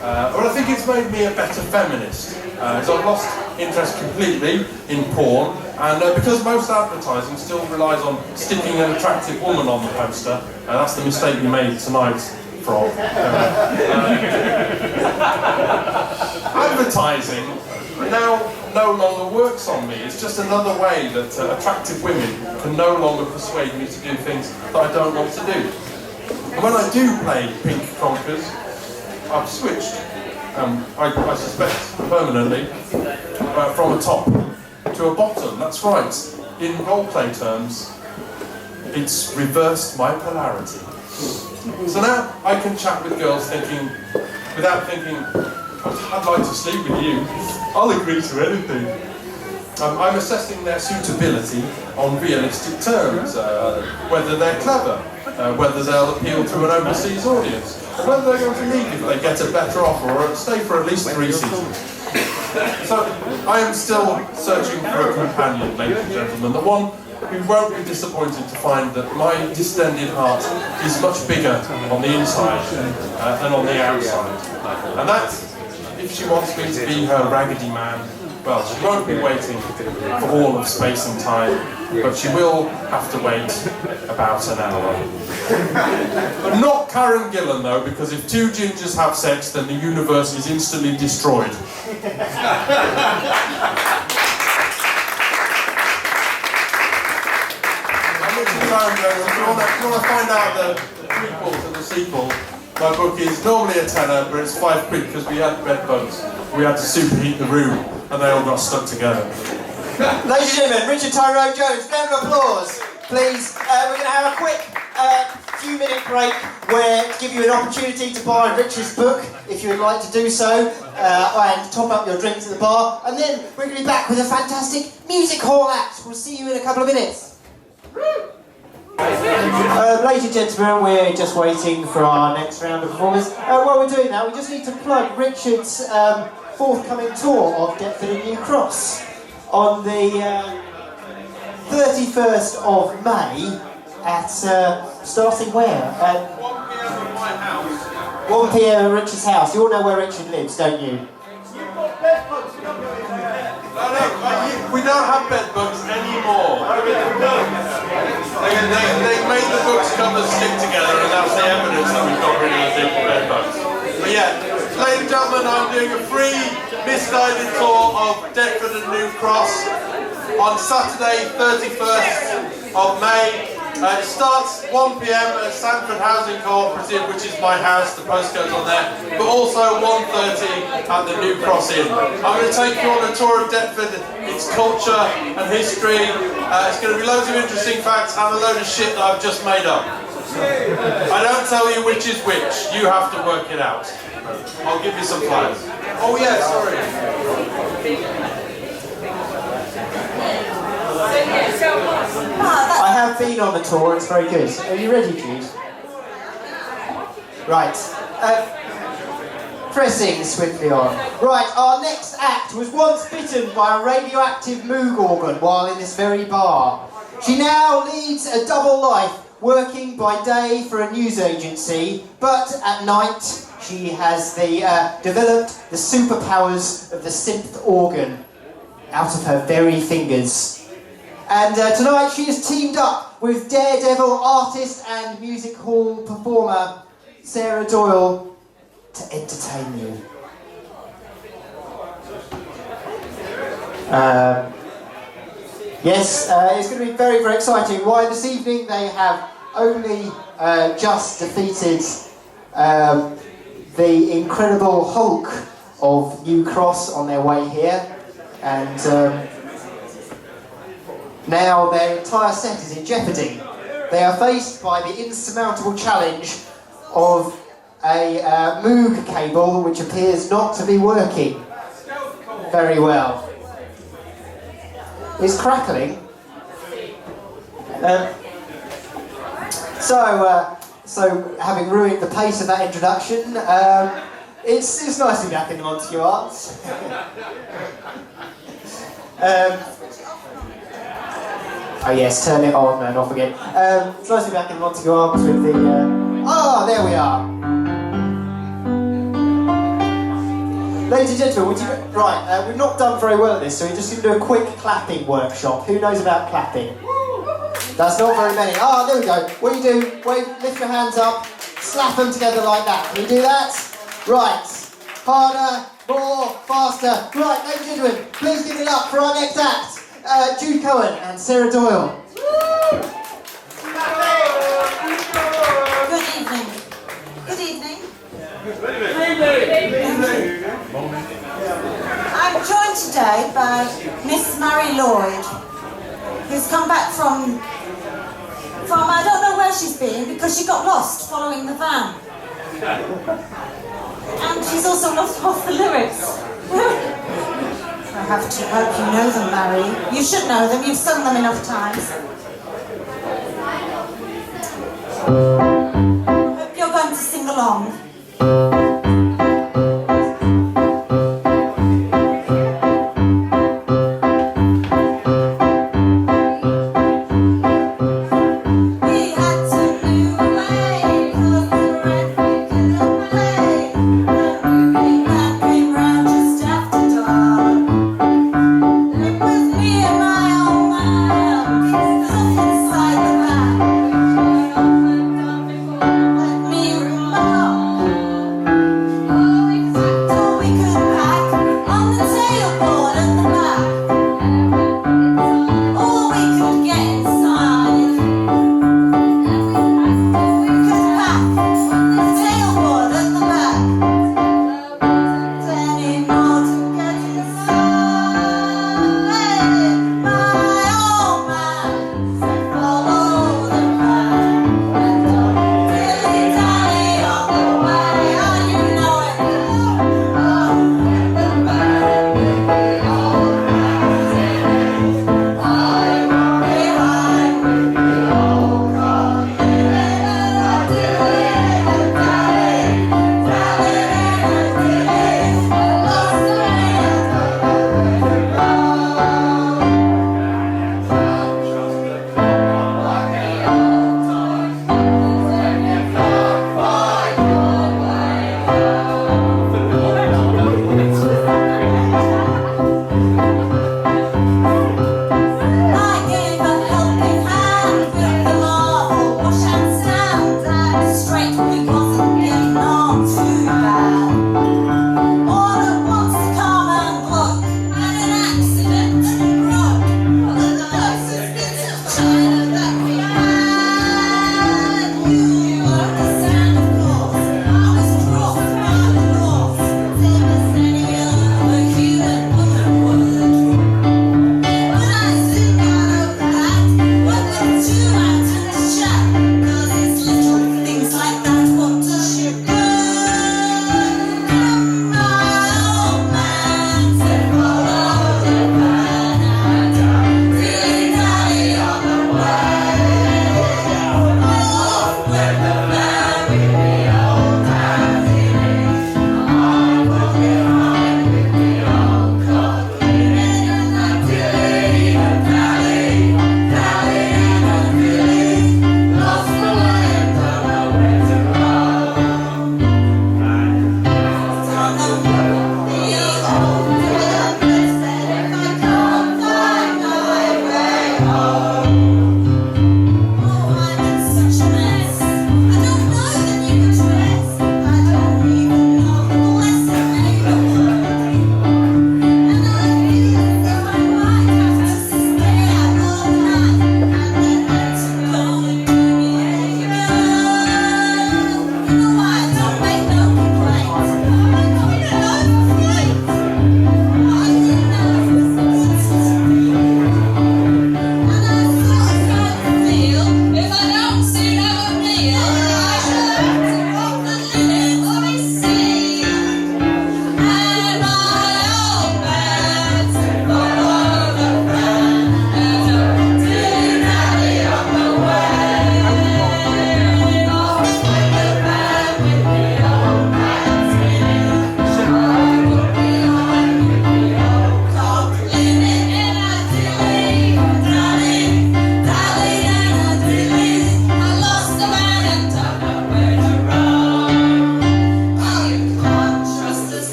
I: But I think it's made me a better feminist, as I've lost interest completely in porn, and because most advertising still relies on sticking an attractive woman on the poster, that's the mistake we made tonight. Advertising now no longer works on me. It's just another way that attractive women can no longer persuade me to do things that I don't want to do. And when I do play Pink Conkers, I've switched, I suspect permanently, from a top to a bottom. That's right. In roleplay terms, it's reversed my polarity. So now I can chat with girls without thinking, I'd like to sleep with you. I'll agree to anything. I'm assessing their suitability on realistic terms, whether they're clever, whether they'll appeal to an overseas audience, whether they're going to leave if they get a better offer or stay for at least 3 seasons. So I am still searching for a companion, ladies and gentlemen, the one you won't be disappointed to find that my distended heart is much bigger on the inside than on the outside. And that, if she wants me to be her raggedy man, well, she won't be waiting for all of space and time, but she will have to wait about an hour. But not Karen Gillan though, because if two gingers have sex, then the universe is instantly destroyed. If you want to find out the prequel to the sequel, my book is normally a tenner, but it's £5 because we had bed bugs. We had to superheat the room, and they all got stuck together.
A: Ladies and gentlemen, Richard Tyrone Jones, round of applause, please. We're going to have a quick few-minute break where to give you an opportunity to buy Richard's book, if you would like to do so, and top up your drinks at the bar. And then we're going to be back with a fantastic music hall act. We'll see you in a couple of minutes. Ladies and gentlemen, we're just waiting for our next round of performers. While we're doing that, we just need to plug Richard's forthcoming tour of Deptford and New Cross on the 31st of May at starting where?
I: 1 p.m. at my house.
A: 1 p.m. at Richard's house. You all know where Richard lives, don't you?
I: We don't have bed bugs anymore. They made the books covers stick together, and that's the evidence that we've got rid of the bed bugs. But yeah, ladies and gentlemen, I'm doing a free misguided tour of Deptford and New Cross on Saturday, 31st of May. It starts 1 p.m. at Sanford Housing Cooperative, which is my house, the postcode's on there, but also 1:30 at the New Cross Inn. I'm going to take you on a tour of Deptford, its culture and history. It's going to be loads of interesting facts and a load of shit that I've just made up. I don't tell you which is which, you have to work it out. I'll give you some flyers. Oh yeah, sorry.
A: I have been on the tour, it's very good. Are you ready, Jude? Right. Pressing swiftly on. Right, our next act was once bitten by a radioactive Moog organ while in this very bar. She now leads a double life, working by day for a news agency, but at night she has developed the superpowers of the synth organ out of her very fingers. And tonight she has teamed up with daredevil artist and music hall performer Sarah Doyle to entertain you. Yes, it's going to be very, very exciting. Why, this evening they have only just defeated the incredible Hulk of New Cross on their way here, and now their entire set is in jeopardy. They are faced by the insurmountable challenge of a Moog cable which appears not to be working very well. It's crackling. So having ruined the pace of that introduction, it's nice to be back in the Montague Arms. Oh yes, turn it on and off again. It's nice to be back in the Montague Arms with the... there we are. Ladies and gentlemen, we've not done very well at this, so we're just going to do a quick clapping workshop. Who knows about clapping? That's not very many. There we go. What do you do? Wave, lift your hands up, slap them together like that. Can you do that? Right. Harder, more, faster. Right, ladies and gentlemen, please give it up for our next act. Jude Cohen and Sarah Doyle.
G: Good evening. Good evening. I'm joined today by Miss Mary Lloyd, who's come back from I don't know where she's been because she got lost following the van. And she's also lost half the lyrics. I have to hope you know them, Mary. You should know them, you've sung them enough times. Hope you're going to sing along.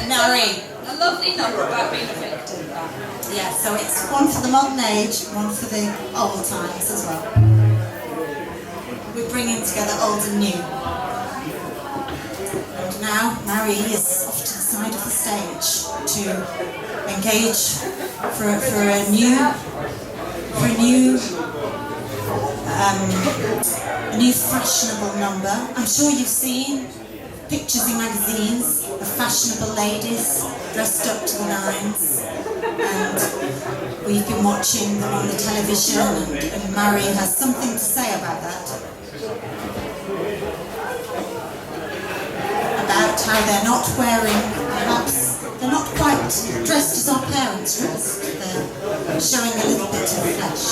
G: Nari.
J: A lovely number about being a victim.
G: Yeah, so it's one for the modern age, one for the old times as well. We're bringing together old and new. And now Mary is off to the side of the stage to engage for a new fashionable number. I'm sure you've seen pictures in magazines of fashionable ladies dressed up to the nines, and we've been watching them on the television, and Mary has something to say about that. About how they're not wearing, perhaps, they're not quite dressed as our parents dressed. They're showing a little bit of flesh.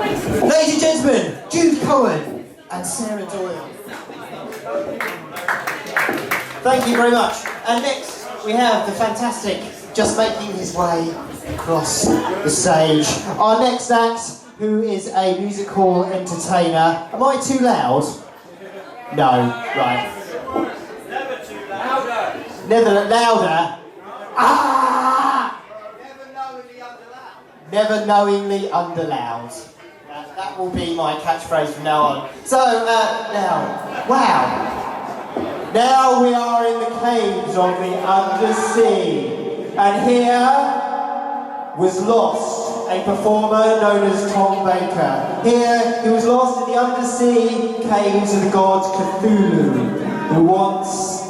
A: Ladies and gentlemen, Jude Cohen and Sarah Doyle. Thank you very much. And next we have the fantastic, just making his way across the stage, our next act, who is a musical entertainer. Am I too loud? No, right.
I: Never too louder.
A: Never louder. Ah! Never knowingly underloud. That will be my catchphrase from now on. So, now, wow. Now we are in the caves of the undersea. And here was lost a performer known as Tom Baker. Here he was lost in the undersea caves of the god Cthulhu, who once...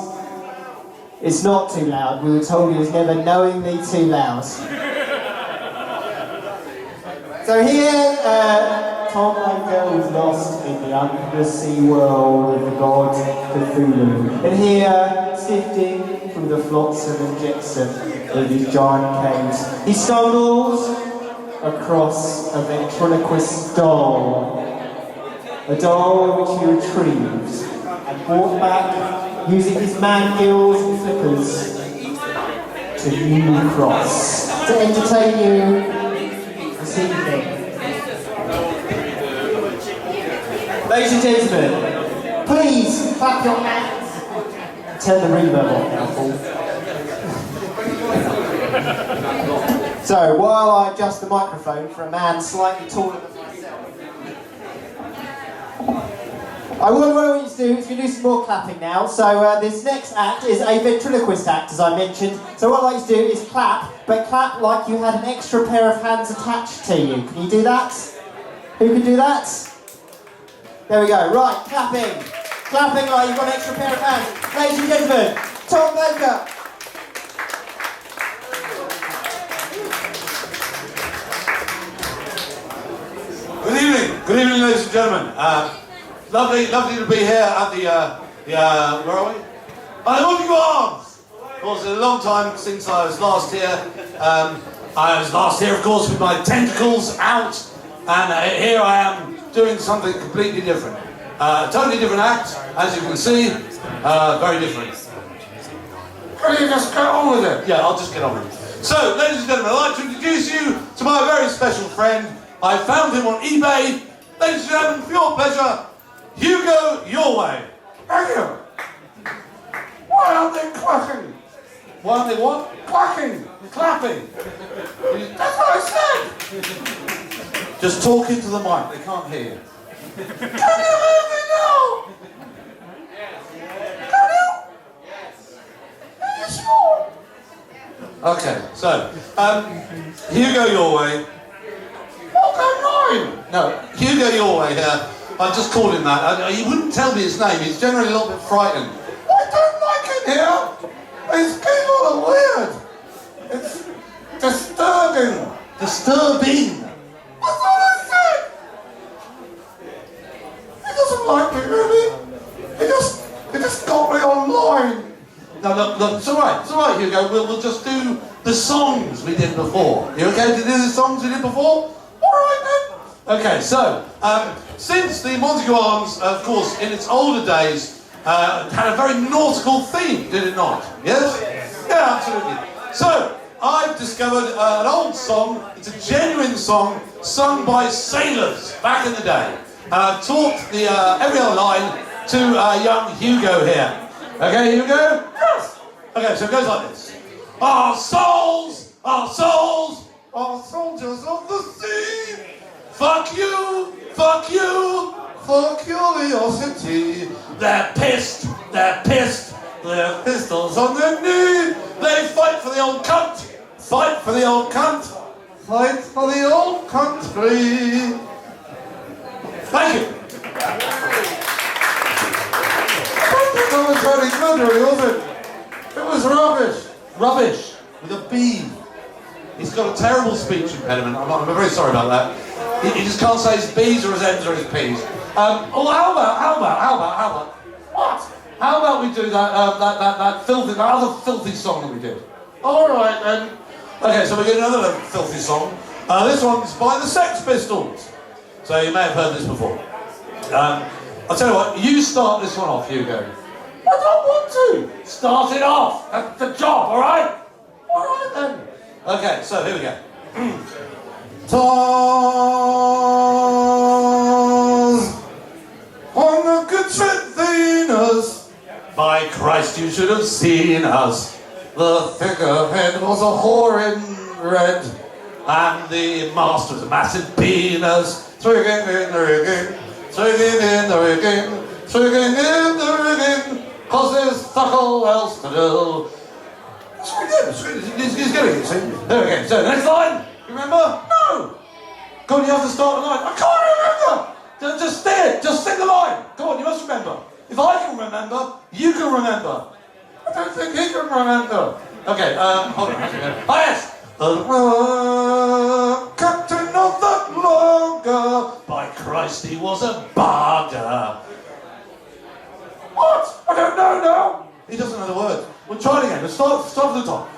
A: It's not too loud, we were told he was never knowingly too loud. So here, Tom Baker was lost in the undersea world of the god Cthulhu. And here, sifting through the flotsam and jetsam of these giant caves, he stumbles across a ventriloquist doll. A doll which he retrieved and brought back using his man gills and flippers to New Cross to entertain you this evening. Ladies and gentlemen, please clap your hands. Turn the reverb off now, Paul. So, while I adjust the microphone for a man slightly taller than myself, what I want you to do is we do some more clapping now. So this next act is a ventriloquist act, as I mentioned. So what I'd like you to do is clap, but clap like you had an extra pair of hands attached to you. Can you do that? Who can do that? There we go. Right, clapping. Clapping like you've got an extra pair of hands. Ladies and gentlemen, Tom Baker.
K: Good evening, ladies and gentlemen. Lovely to be here at where are we? At the Montague Arms. Of course, it's a long time since I was last here. I was last here, of course, with my tentacles out, and here I am doing something completely different. Totally different act, as you can see. Very different. Can you just get on with it? Yeah, I'll just get on with it. So, ladies and gentlemen, I'd like to introduce you to my very special friend. I found him on eBay. Ladies and gentlemen, for your pleasure, Hugo Your Way. Thank you. Why aren't they clapping? Why aren't they what? Clapping. Clapping. That's what I said. Just talk into the mic. They can't hear you. Can you hear me now? Can you? Are you sure? Okay, so, Hugo Your Way. No, Hugo Your Way here. I just called him that. He wouldn't tell me his name. He's generally a little bit frightened. I don't like it here. These people are weird. It's disturbing. Disturbing. That's what I said. He doesn't like me, really. He just got me online. No, look, it's all right, Hugo. We'll just do the songs we did before. You okay to do the songs we did before? All right then. Okay, so since the Montague Arms, of course, in its older days, had a very nautical theme, did it not? Yes? Yeah, absolutely. So I've discovered an old song. It's a genuine song sung by sailors back in the day. And I've taught the every other line to young Hugo here. Okay, Hugo? Yes. Okay, so it goes like this. Our souls are soldiers of the sea. Fuck you, for curiosity. They're pissed, their pistols on their knee. They fight for the old cunt, fight for the old country. Thank you. That was very good, wasn't it? It was rubbish. Rubbish, with a B. He's got a terrible speech impediment. I'm very sorry about that. He just can't say his B's or his M's or his P's. How about? What? How about we do that other filthy song that we did? All right then. Okay, so we get another filthy song. This one's by the Sex Pistols. So you may have heard this before. I'll tell you what, you start this one off, Hugo. I don't want to. Start it off. That's the job, all right? All right then. Okay, so here we go. Tars on the good trip Venus. By Christ, you should have seen us. The figurehead was a whore in red, and the master was a massive penis. Swigging in the rigging, swigging in the rigging, swigging in the rigging, 'cause there's fuck all else to do. He's getting it, see? There we go. So, next line. You remember? No! Go on, you have to start the line. I can't remember! Just say it. Just sing the line. Go on, you must remember. If I can remember, you can remember. I don't think he can remember. Okay, hold on. Oh, yes! Captain of that logger. By Christ, he was a barger. What? I don't know now. He doesn't know the words. We'll try it again. Let's start from the top.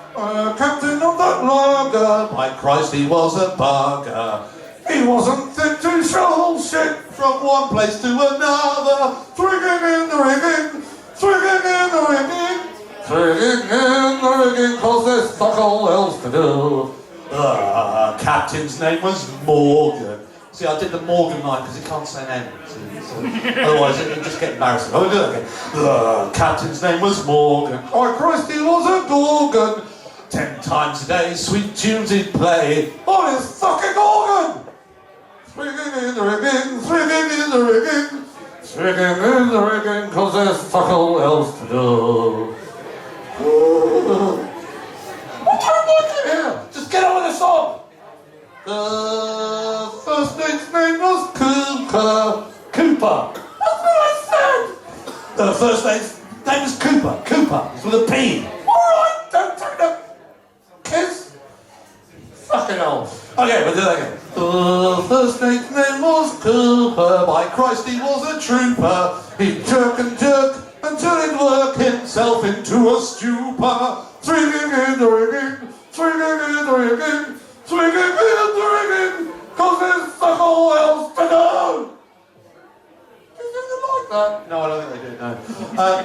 K: Captain of that logger. By Christ, he was a barger. He wasn't fit to shovel shit from one place to another. Swigging in the rigging, swigging in the rigging, swigging in the rigging, 'cause there's fuck all else to do. Captain's name was Morgan. See, I did the Morgan line because he can't say name. So otherwise, it'd just get embarrassing. I will do that again. The captain's name was Morgan. Oh, Christ, he was a gorgon. 10 times a day, sweet tunes he'd play on his fucking organ. Swigging in the rigging, swigging in the rigging, swigging in the rigging, 'cause there's fuck all else to do. What am I doing here? Just get on with the song. The first mate's name was Cooper. Cooper. That's what I said. The first mate's name was Cooper. Cooper. It's with a P. Alright, don't take the kiss. Fucking hell. Okay, we'll do that again. The first mate's name was Cooper. By Christ, he was a trooper. He'd jerk until he'd work himself into a stupor. Swinging in the rigging, swinging in the rigging, swinging in the rigging, 'cause there's fuck all else to do. Do you like that? No, I don't think they do, no.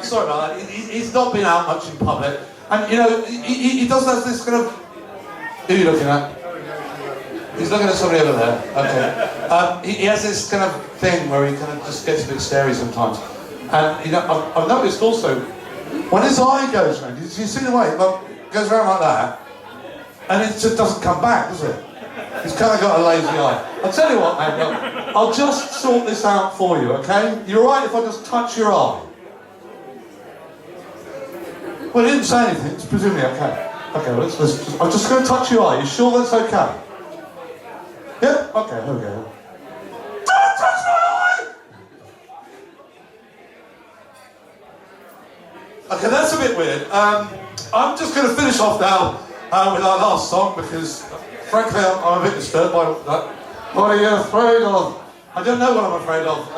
K: Sorry about that. He's not been out much in public. And, you know, he does have this kind of... Who are you looking at? He's looking at somebody over there. Okay. He has this kind of thing where he kind of just gets a bit scary sometimes. And, you know, I've noticed also, when his eye goes round, you see the way it goes around like that, and it just doesn't come back, does it? He's kind of got a lazy eye. I'll tell you what, mate, look, I'll just sort this out for you, okay? You're right if I just touch your eye? Well, he didn't say anything, it's presumably okay. Okay, well, I'm just going to touch your eye. You sure that's okay? Yeah? Okay, here we go. Don't touch my eye! Okay, that's a bit weird. I'm just going to finish off now with our last song because, frankly, I'm a bit disturbed by that. What are you afraid of? I don't know what I'm afraid of.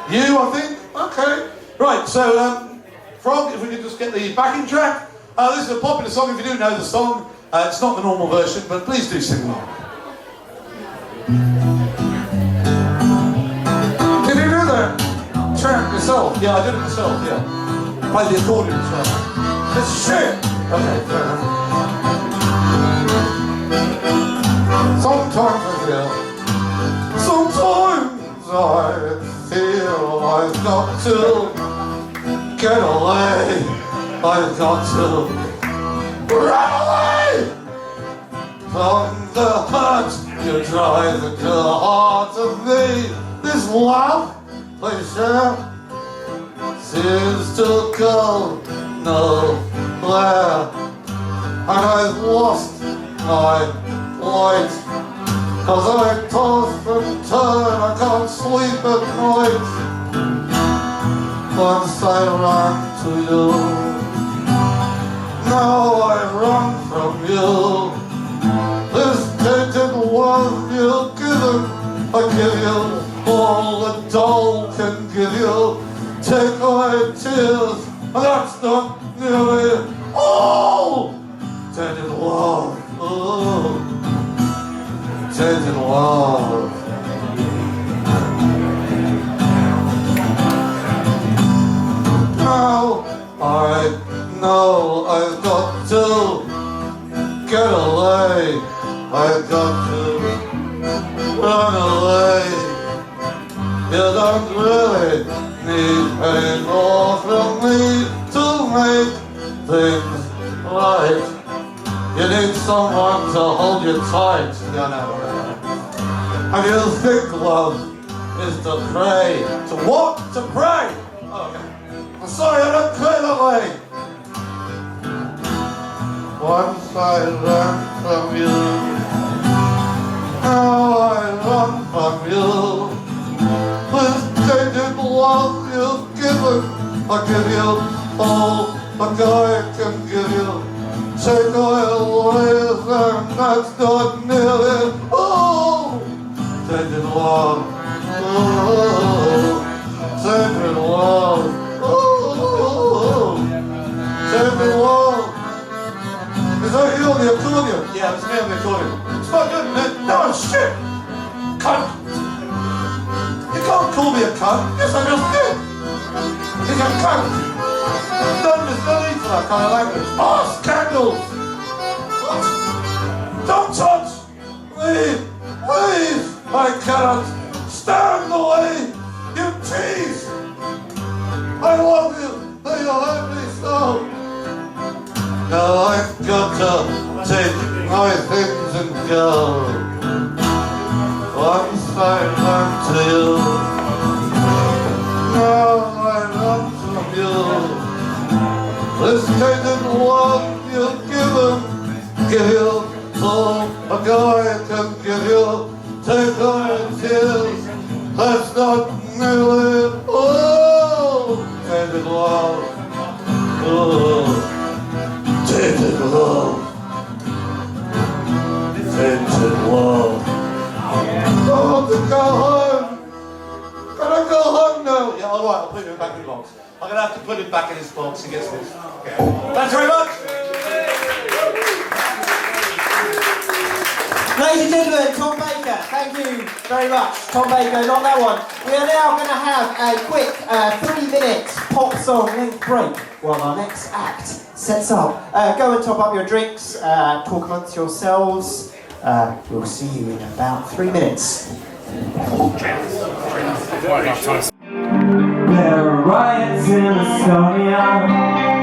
K: You, I think? Okay. Right, so, Frog, if we could just get the backing track. This is a popular song if you do know the song. It's not the normal version, but please do sing along. Did you do that track yourself? Yeah, I did it myself, yeah. Play the accordion as well. This shit! Okay, fair enough. Sometimes I feel I've got to get away. I've got to run away from the hurt you drive into the heart of me. This love, please share, seems to go nowhere, and I've lost my light, 'cause I toss and turn, I can't sleep at night, once I run to you. Now I run from you. This tainted love you've given, I give you all the doll can give you. Take away tears, and that's not nearly all. Tainted love, oh, tainted love. run away. You don't really need any more from me to make things right. You need someone to hold you tight. Yeah, no. And you think love is to pray. To what? To pray? Oh, okay. I'm sorry, I don't pray that way. Once I ran from you, now I run from you. This tainted love you've given, I give you all a guy can give you. Take away, and that's not nearly all. Tainted love, oh, tainted love, oh, tainted love. Is that you on the accordion? Yeah, it's me on the accordion. It's not good, isn't it? No, shit! Cunt! You can't call me a cunt. Yes, I just did. He's a cunt. There's no need for that kind of language. Oh, scandals! What? Don't touch! Leave! Please! I cannot stand the way you tease! I love you, but you hurt me so. Now I've got to take my things and go. Once I run to you, now I run from you. This tainted love you've given, give you all a guy can give you. Take away tears, that's not nearly all. Tainted love, oh, tainted love, tainted love. I want to go home. Can I go home now? Yeah, all right, I'll put it back in the box. I'm going to have to put it back in his box. He gets this. Okay. Thanks very much.
A: Ladies and gentlemen, Tom Baker, thank you very much. Tom Baker, not that one. We are now going to have a quick 3-minute pop song length break while our next act sets up. Go and top up your drinks, talk amongst yourselves. We'll see you in about 3 minutes.
L: There are riots in Estonia,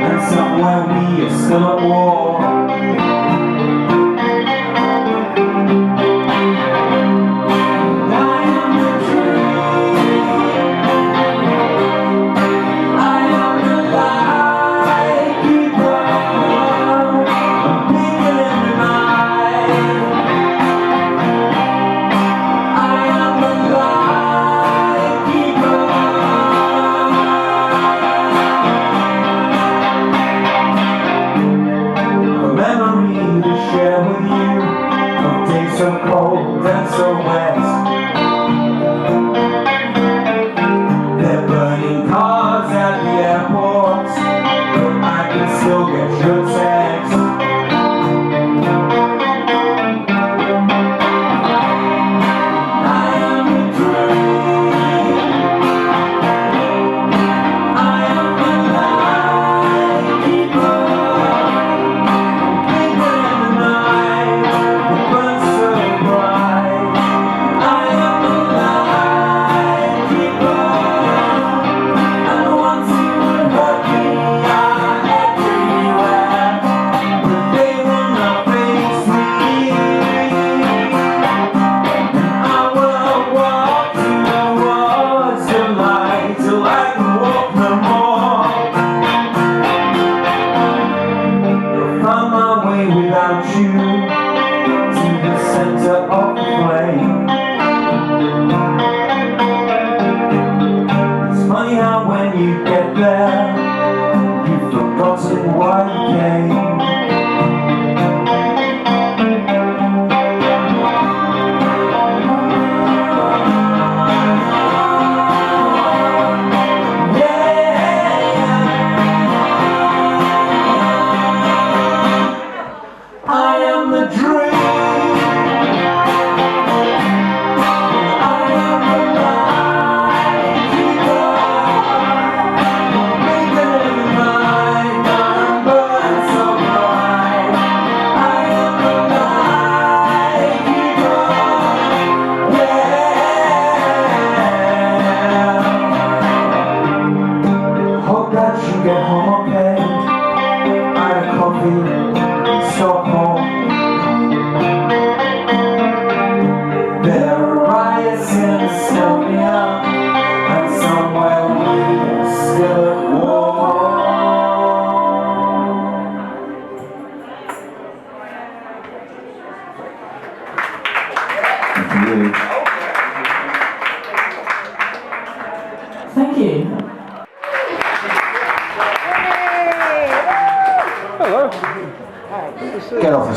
L: and somewhere we are still at war.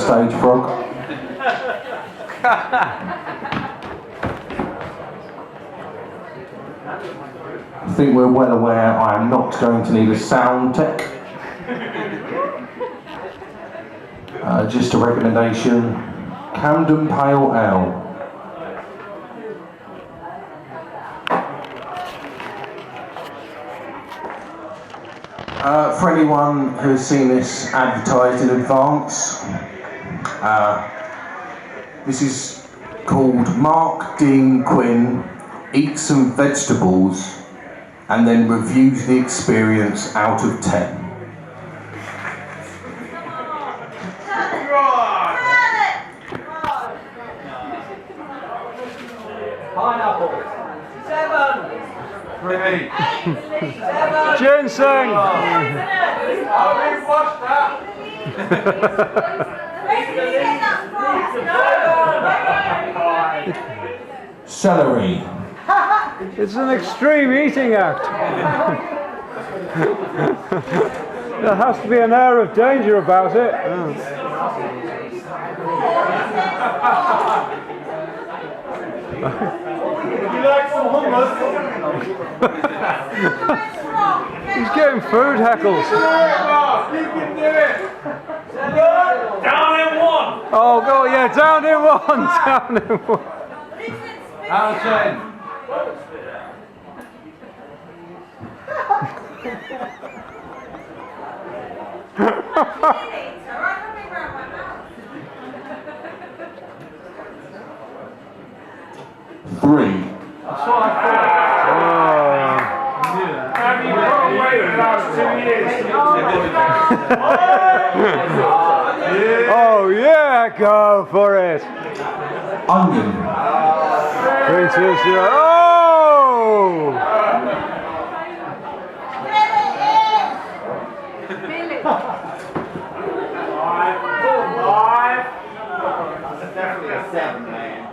C: stage frog. I think we're well aware I am not going to need a sound tech. Just a recommendation, Camden Pale Ale. For anyone who has seen this advertised in advance, this is called Mark Dean Quinn Eats Some Vegetables and then reviews the experience out of 10.
B: Pineapple. 7. 3. 7.
L: Ginseng.
B: I've watched that.
C: Celery.
L: It's an extreme eating act. There has to be an air of danger about it.
B: Would you like some hummus?
L: He's getting food heckles.
B: You can do it. Down in 1.
L: Oh, go, yeah, down in 1. Down in 1.
B: Out of 10.
C: Three.
B: That's what I thought. Have you got away for the last 2 years?
L: Oh, yeah, go for it.
C: Onion.
L: 3, 2, 0. Oh!
B: That's definitely a 7, man.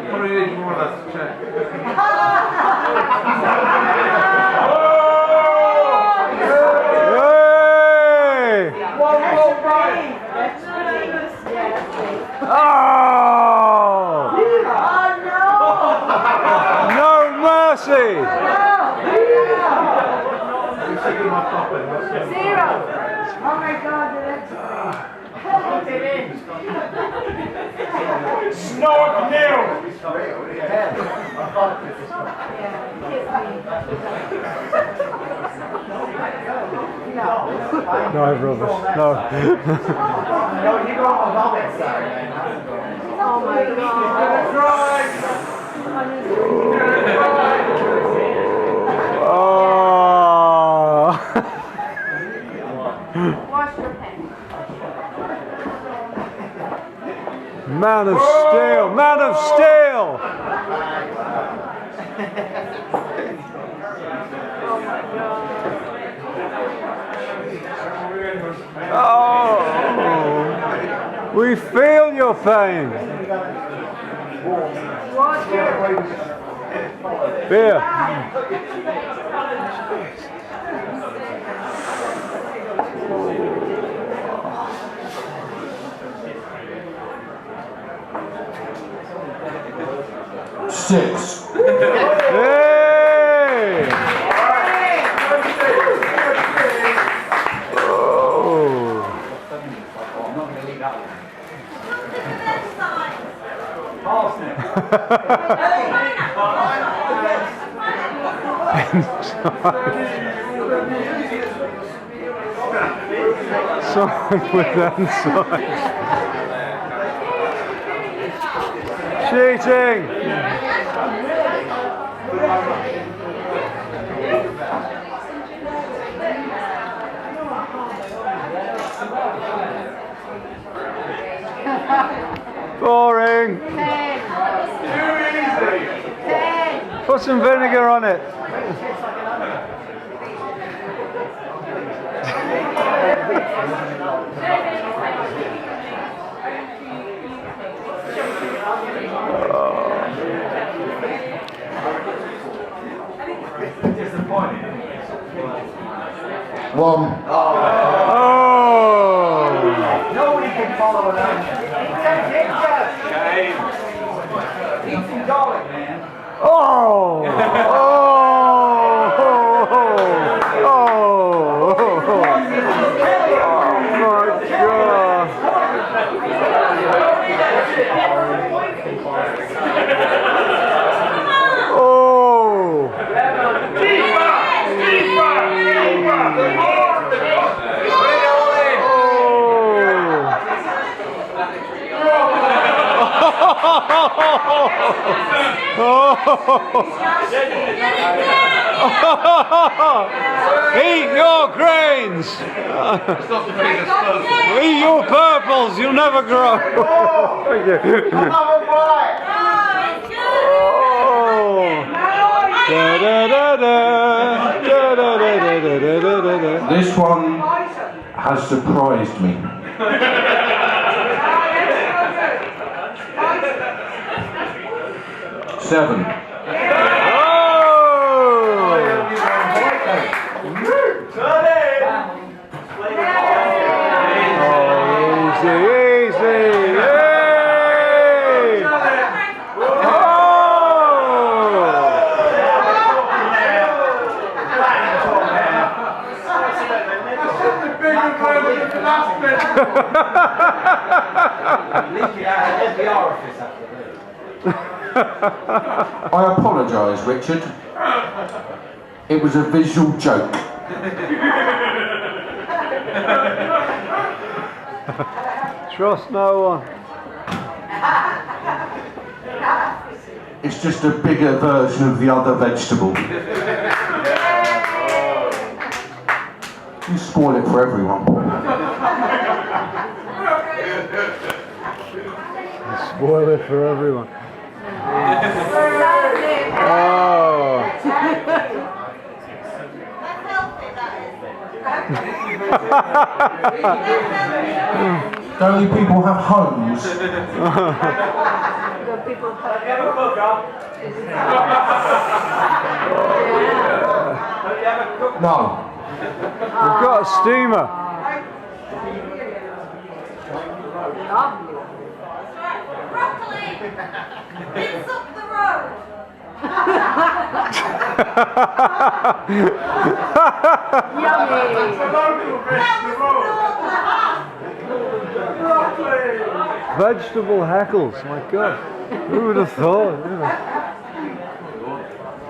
I: Probably need more of that to check.
L: Oh! No mercy!
M: 0. Oh my God, that's
B: Snort nil.
L: No, rubbish. No.
B: You got a vomit, sorry.
M: Oh my God.
L: Oh.
M: Wash your hands.
L: Man of steel! Man of steel! Oh! We feel your pain! Beer!
C: 6.
L: Hey! Oh! Someone with inside. Cheating! Boring!
M: 10.
L: Put some vinegar on it.
K: 1.
B: Nobody can follow it up. Eat some garlic, man.
N: Eat your grains! Eat your purples, you'll never grow! Thank you.
C: This one has surprised me. 7. I apologise, Richard. It was a visual joke.
N: Trust no one.
C: It's just a bigger version of the other vegetable. You spoil it for everyone.
N: Spoil it for everyone.
C: Don't you people have homes? No.
N: We've got a steamer.
M: It's up the road.
N: Vegetable hackles, my God. Who would have thought?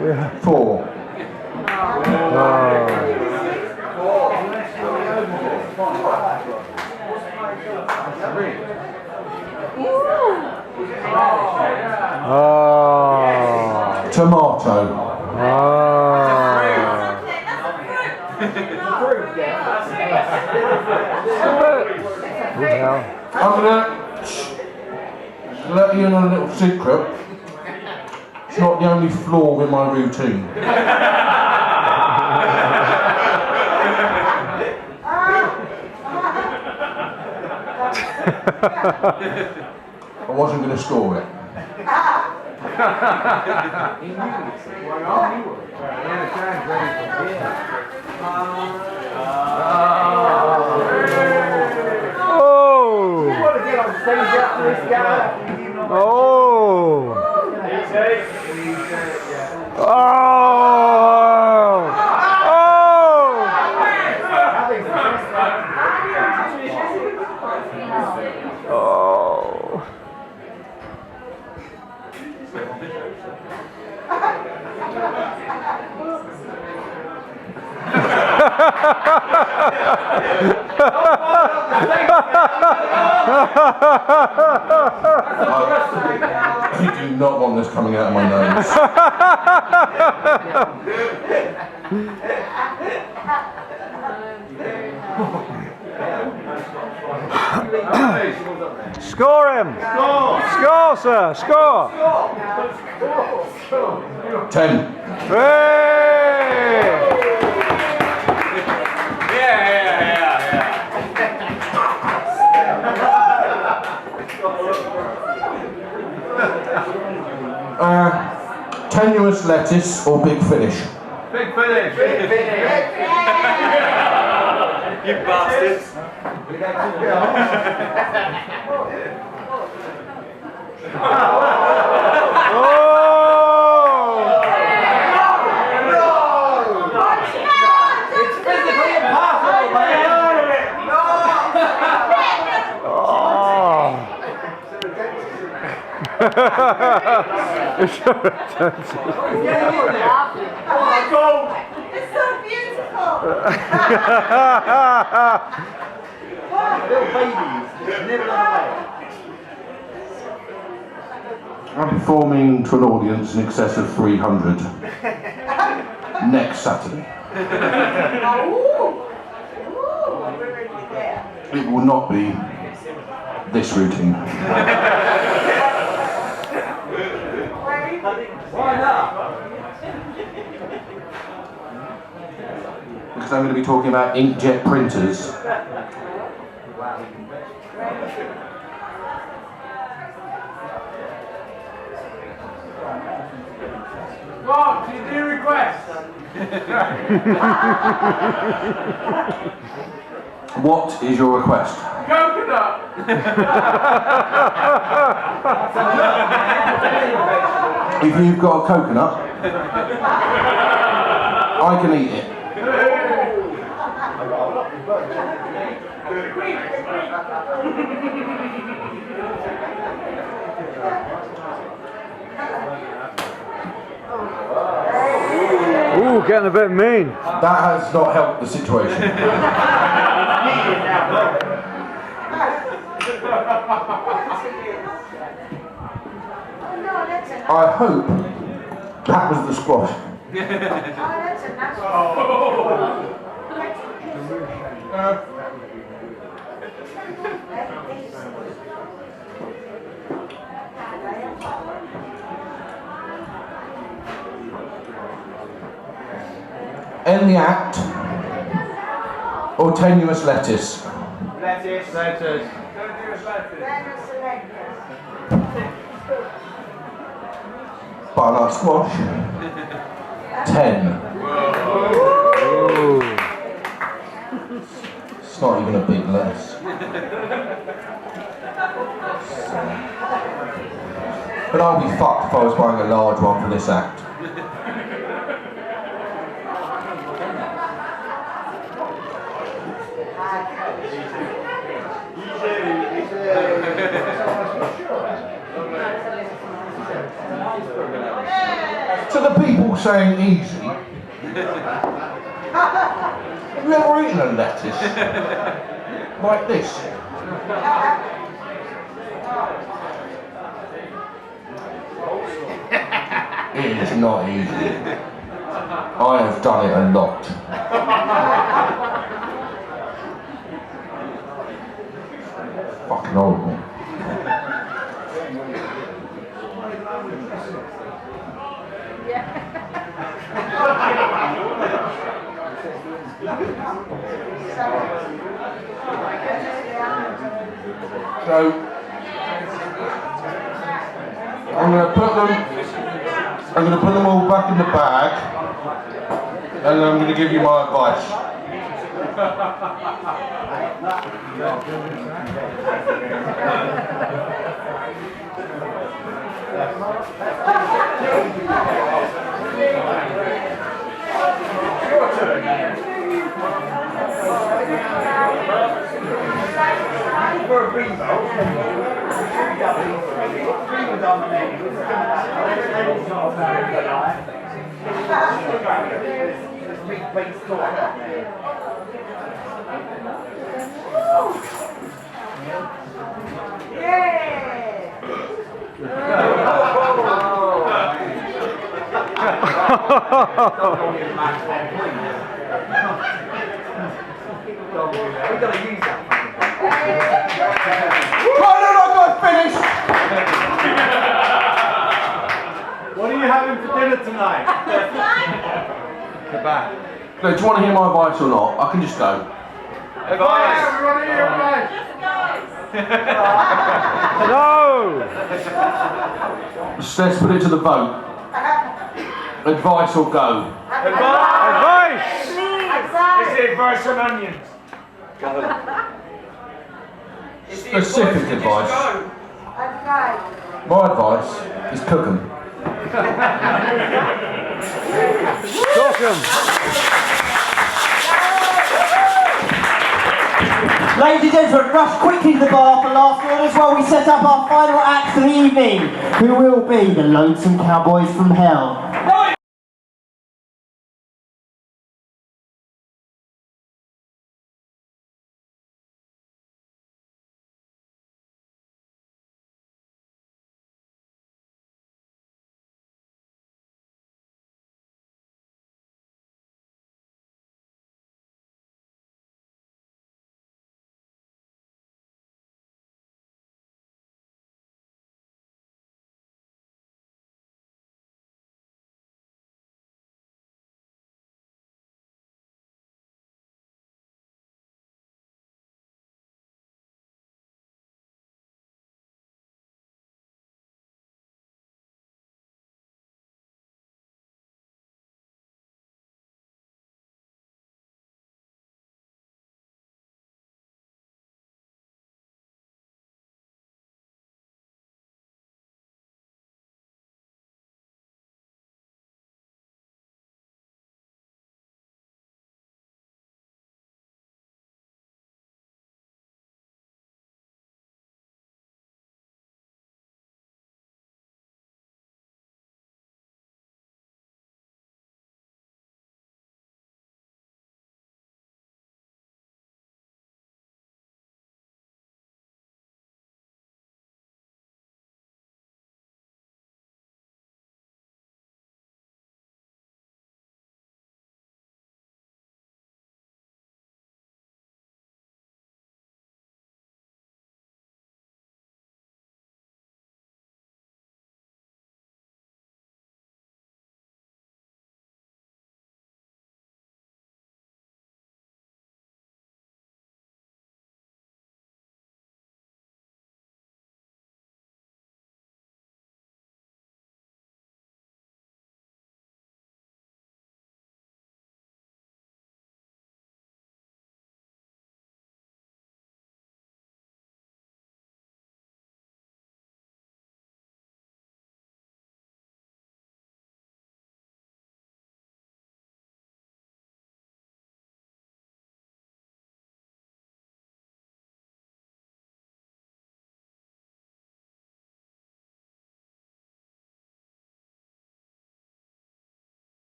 N: Yeah.
C: 4. Tomato. I'm gonna let you in a little secret. It's not the only flaw in my routine. I wasn't going to score it. You do not want this coming out of my nose.
N: Score him! Score, sir! Score!
C: 10.
N: Hey!
C: Tenuous lettuce or big finish?
B: Big finish. Big finish. You bastards.
L: It's physically impossible, man.
M: It's so beautiful.
L: Little babies, just nibbling away.
K: I'm performing to an audience in excess of 300 next Saturday. It will not be this routine.
L: Why not?
K: Because I'm going to be talking about inkjet printers.
B: Mark, do you do requests?
K: What is your request?
B: Coconut.
K: If you've got a coconut, I can eat it.
N: Ooh, getting a bit mean.
K: That has not helped the situation. I hope that was the squash. In the act, or tenuous lettuce.
L: Lettuce. Lettuce.
K: But I like squash. 10.
N: Ooh.
K: It's not even a big lettuce. But I'll be fucked if I was buying a large one for this act. To the people saying easy, have you ever eaten a lettuce like this? It is not easy. I have done it a lot. Fucking horrible. So I'm going to put them all back in the bag, and then I'm going to give you my advice.
L: For a rainbow. We've got to use that.
K: Right, I got finished.
B: What are you having for dinner tonight?
L: Kebab.
K: No, do you want to hear my advice or not? I can just go.
B: Advice! We want to hear advice!
N: No!
K: Let's put it to the vote. Advice or go?
N: Advice!
B: This is advice on onions.
C: Specific advice. My advice is cook 'em.
N: Cook 'em.
L: Ladies and gentlemen, rush quickly to the bar for last orders while we set up our final act of the evening, who will be the Lonesome Cowboys from Hell.